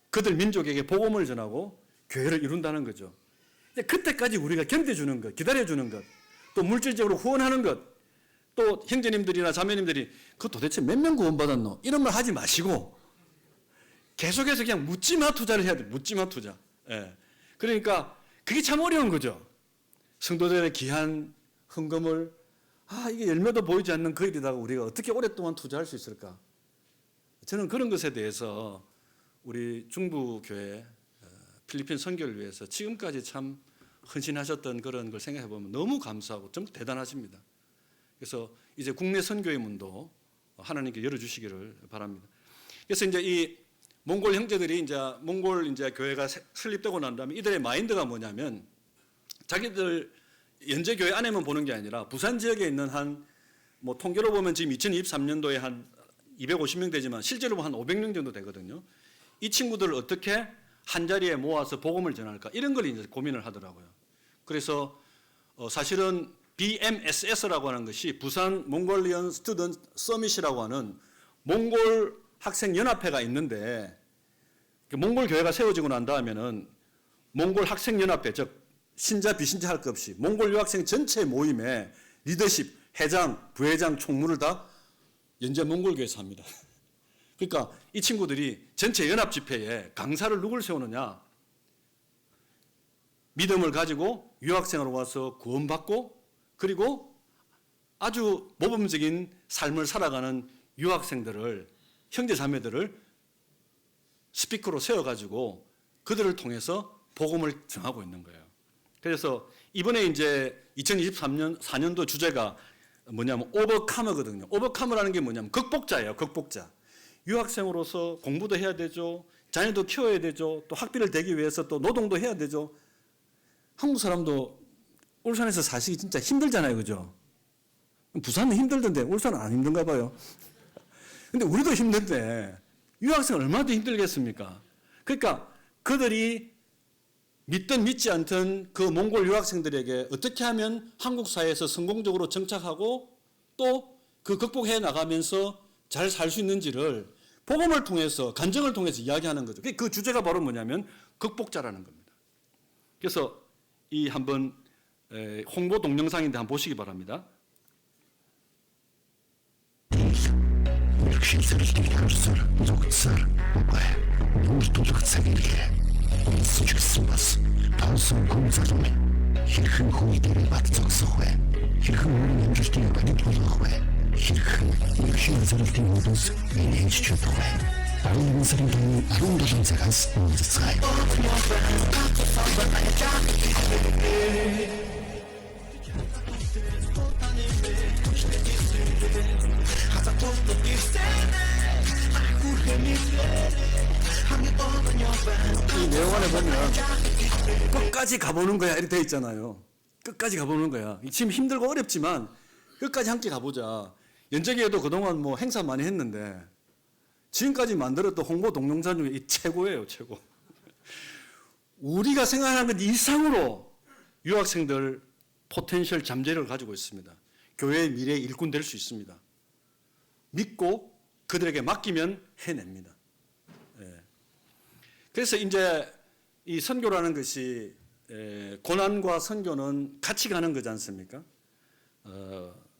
그들 민족에게 복음을 전하고 교회를 이룬다는 거죠. 그때까지 우리가 견뎌주는 것, 기다려주는 것, 또 물질적으로 후원하는 것, 또 형제님들이나 자매님들이 그 도대체 몇 명 구원받았노? 이런 말 하지 마시고 계속해서 그냥 묻지마 투자를 해야 돼. 묻지마 투자. 예. 그러니까 그게 참 어려운 거죠. 성도들의 귀한 헌금을 이게 열매도 보이지 않는 그 일이다가 우리가 어떻게 오랫동안 투자할 수 있을까? 저는 그런 것에 대해서 우리 중부교회 필리핀 선교를 위해서 지금까지 참 헌신하셨던 그런 걸 생각해 보면 너무 감사하고 좀 대단하십니다. 그래서 이제 국내 선교의 문도 하나님께 열어주시기를 바랍니다. 그래서 이제 이 몽골 형제들이 이제 몽골 이제 교회가 설립되고 난 다음에 이들의 마인드가 뭐냐면 자기들 연재 교회 안에만 보는 게 아니라 부산 지역에 있는 한 뭐 통계로 보면 지금 2023년도에 한 250명 되지만 실제로 한 500명 정도 되거든요. 이 친구들을 어떻게 한 자리에 모아서 복음을 전할까 이런 걸 이제 고민을 하더라고요. 그래서 사실은 BMSS라고 하는 것이 부산 몽골리언 스튜던트 서밋이라고 하는 몽골 학생 연합회가 있는데 몽골 교회가 세워지고 난 다음에는 몽골 학생 연합회 즉 신자 비신자 할 것 없이 몽골 유학생 전체 모임의 리더십, 회장, 부회장, 총무를 다 연재 몽골 교회에서 합니다. 그러니까 이 친구들이 전체 연합 집회에 강사를 누굴 세우느냐? 믿음을 가지고 유학생으로 와서 구원받고 그리고 아주 모범적인 삶을 살아가는 유학생들을 형제 자매들을 스피커로 세워가지고 그들을 통해서 복음을 전하고 있는 거예요. 그래서 이번에 이제 2023년 4년도 주제가 뭐냐면 오버카머거든요. 오버카머라는 게 뭐냐면 극복자예요. 극복자. 유학생으로서 공부도 해야 되죠. 자녀도 키워야 되죠. 또 학비를 대기 위해서 또 노동도 해야 되죠. 한국 사람도 울산에서 사시기 진짜 힘들잖아요. 그죠? 부산은 힘들던데 울산은 안 힘든가 봐요. 근데 우리도 힘든데 유학생 얼마나 힘들겠습니까? 그러니까 그들이 믿든 믿지 않든 그 몽골 유학생들에게 어떻게 하면 한국 사회에서 성공적으로 정착하고 또 그 극복해 나가면서 잘 살 수 있는지를 복음을 통해서 간증을 통해서 이야기하는 거죠. 그 주제가 바로 뭐냐면 극복자라는 겁니다. 그래서 이 한번 홍보 동영상인데 한번 보시기 바랍니다. Тоосон хүн залуу хэрхэн хүй дээр бат зогсох вэ? Хэрхэн өөрийн амьдралыг бодох вэ? Хэрхэн эрхийн зорилтын үдс нээж чадах вэ? 11 сарын 17 цагаас уулзцгаая. 이 내용 안에 보면 끝까지 가보는 거야 이렇게 돼 있잖아요. 끝까지 가보는 거야. 지금 힘들고 어렵지만 끝까지 함께 가보자. 연재계에도 그동안 뭐 행사 많이 했는데 지금까지 만들었던 홍보 동영상 중에 이 최고예요. 최고. 우리가 생각하는 것 이상으로 유학생들 포텐셜 잠재력을 가지고 있습니다. 교회의 미래의 일꾼 될 수 있습니다. 믿고 그들에게 맡기면 해냅니다. 그래서 이제 이 선교라는 것이 고난과 선교는 같이 가는 거지 않습니까?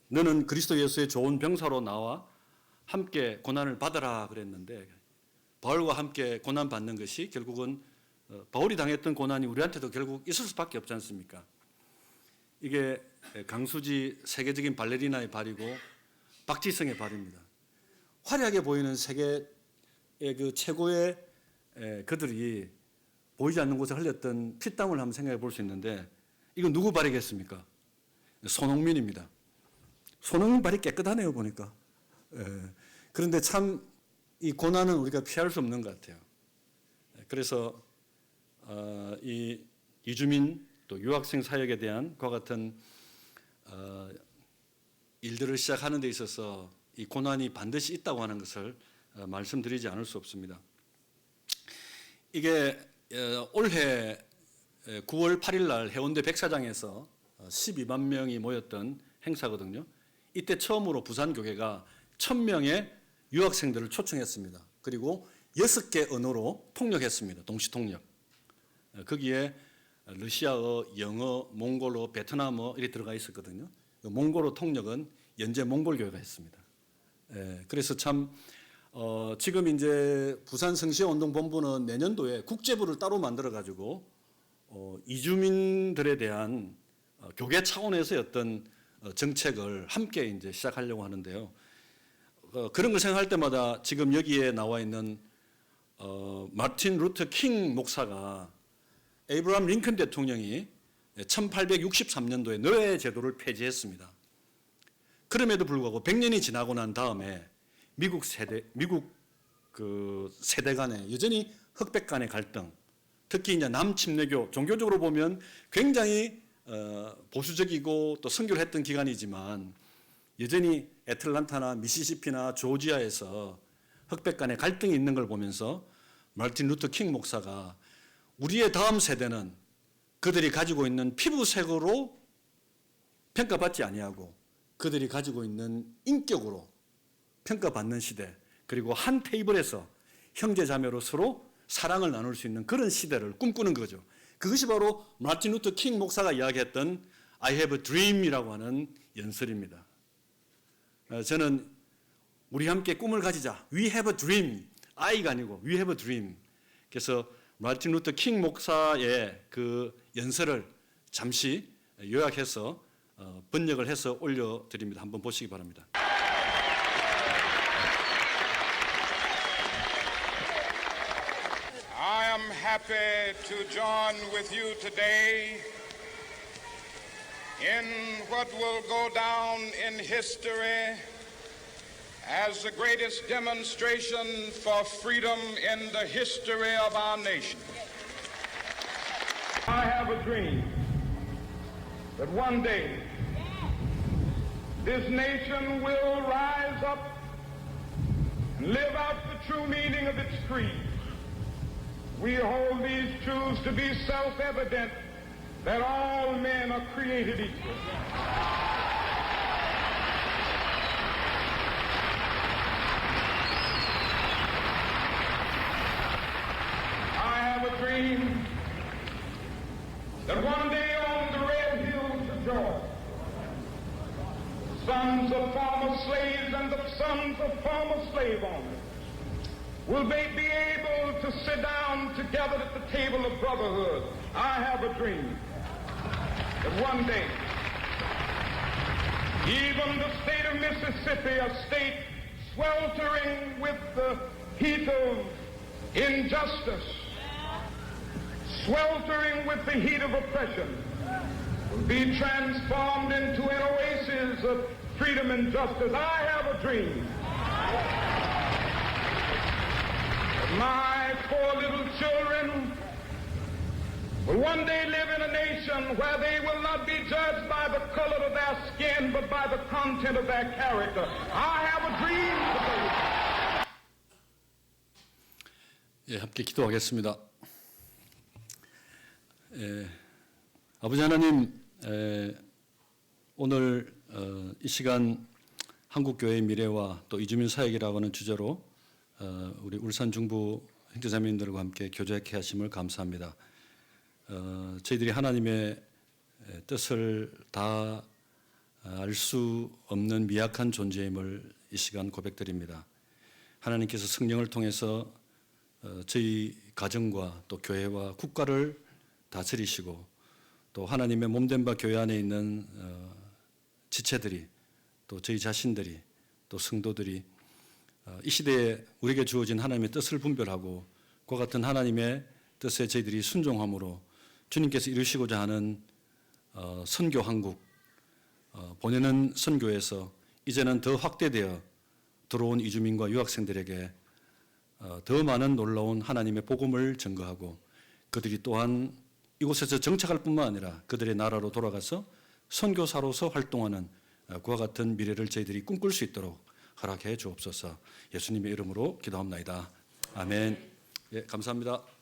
너는 그리스도 예수의 좋은 병사로 나와 함께 고난을 받아라 그랬는데 바울과 함께 고난 받는 것이 결국은 바울이 당했던 고난이 우리한테도 결국 있을 수밖에 없지 않습니까? 이게 강수지 세계적인 발레리나의 발이고 박지성의 발입니다. 화려하게 보이는 세계의 그 최고의 그들이 보이지 않는 곳에 흘렸던 피땀을 한번 생각해 볼 수 있는데 이건 누구 발이겠습니까? 손흥민입니다. 손흥민 발이 깨끗하네요 보니까. 그런데 참 이 고난은 우리가 피할 수 없는 것 같아요. 그래서 이 이주민 또 유학생 사역에 대한 그와 같은 일들을 시작하는 데 있어서 이 고난이 반드시 있다고 하는 것을 말씀드리지 않을 수 없습니다. 이게 올해 9월 8일 날 해운대 백사장에서 12만 명이 모였던 행사거든요. 이때 처음으로 부산교회가 1000명의 유학생들을 초청했습니다. 그리고 6개 언어로 통역했습니다. 동시통역. 거기에 러시아어, 영어, 몽골어, 베트남어 이렇게 들어가 있었거든요. 몽골어 통역은 연재 몽골교회가 했습니다. 그래서 참 지금 이제 부산 성시운동본부는 내년도에 국제부를 따로 만들어 가지고 이주민들에 대한 교계 차원에서의 어떤 정책을 함께 이제 시작하려고 하는데요. 그런 걸 생각할 때마다 지금 여기에 나와 있는 마틴 루터 킹 목사가 에이브라함 링컨 대통령이 1863년도에 노예 제도를 폐지했습니다. 그럼에도 불구하고 100년이 지나고 난 다음에 미국 세대 간에 여전히 흑백 간의 갈등, 특히 이제 남침례교 종교적으로 보면 굉장히 보수적이고 또 선교를 했던 기간이지만 여전히 애틀란타나 미시시피나 조지아에서 흑백 간의 갈등이 있는 걸 보면서 마틴 루터 킹 목사가 우리의 다음 세대는 그들이 가지고 있는 피부색으로 평가받지 아니하고 그들이 가지고 있는 인격으로 평가받는 시대, 그리고 한 테이블에서 형제자매로 서로 사랑을 나눌 수 있는 그런 시대를 꿈꾸는 거죠. 그것이 바로 마틴 루터 킹 목사가 이야기했던 I have a dream이라고 하는 연설입니다. 저는 우리 함께 꿈을 가지자. We have a dream. I가 아니고 We have a dream. 그래서 마틴 루터 킹 목사의 그 연설을 잠시 요약해서 번역을 해서 올려드립니다. 한번 보시기 바랍니다. I am happy to join with you today in what will go down in history as the greatest demonstration for freedom in the history of our nation. I have a dream that one day this nation will rise up and live out the true meaning of its creed. We hold these truths to be self-evident, that all men are created equal. I have a dream that one day on the red hills of Georgia, sons of former slaves and the sons of former slave owners will they be able to sit down together at the table of brotherhood. I have a dream that one day, even the state of Mississippi, a state sweltering with the heat of injustice, sweltering with the heat of oppression, will be transformed into an oasis of freedom and justice. I have a dream. My 4 little children will one day live in a nation where they will not be judged by the color of their skin, but by the content of their character. I have a dream today. 예, 함께 기도하겠습니다. 아버지 하나님, 오늘 이 시간 한국교회의 미래와 또 이주민 사역이라고 하는 주제로 우리 울산 중부 형제자매님들과 함께 교제케 하심을 감사합니다. 저희들이 하나님의 뜻을 다 알 수 없는 미약한 존재임을 이 시간 고백드립니다. 하나님께서 성령을 통해서 저희 가정과 또 교회와 국가를 다스리시고 또 하나님의 몸된 바 교회 안에 있는 지체들이 또 저희 자신들이 또 성도들이 이 시대에 우리에게 주어진 하나님의 뜻을 분별하고 그와 같은 하나님의 뜻에 저희들이 순종함으로 주님께서 이루시고자 하는 선교 한국, 보내는 선교에서 이제는 더 확대되어 들어온 이주민과 유학생들에게 더 많은 놀라운 하나님의 복음을 전거하고 그들이 또한 이곳에서 정착할 뿐만 아니라 그들의 나라로 돌아가서 선교사로서 활동하는 그와 같은 미래를 저희들이 꿈꿀 수 있도록 허락해 주옵소서. 예수님의 이름으로 기도합나이다. 아멘. 예, 감사합니다.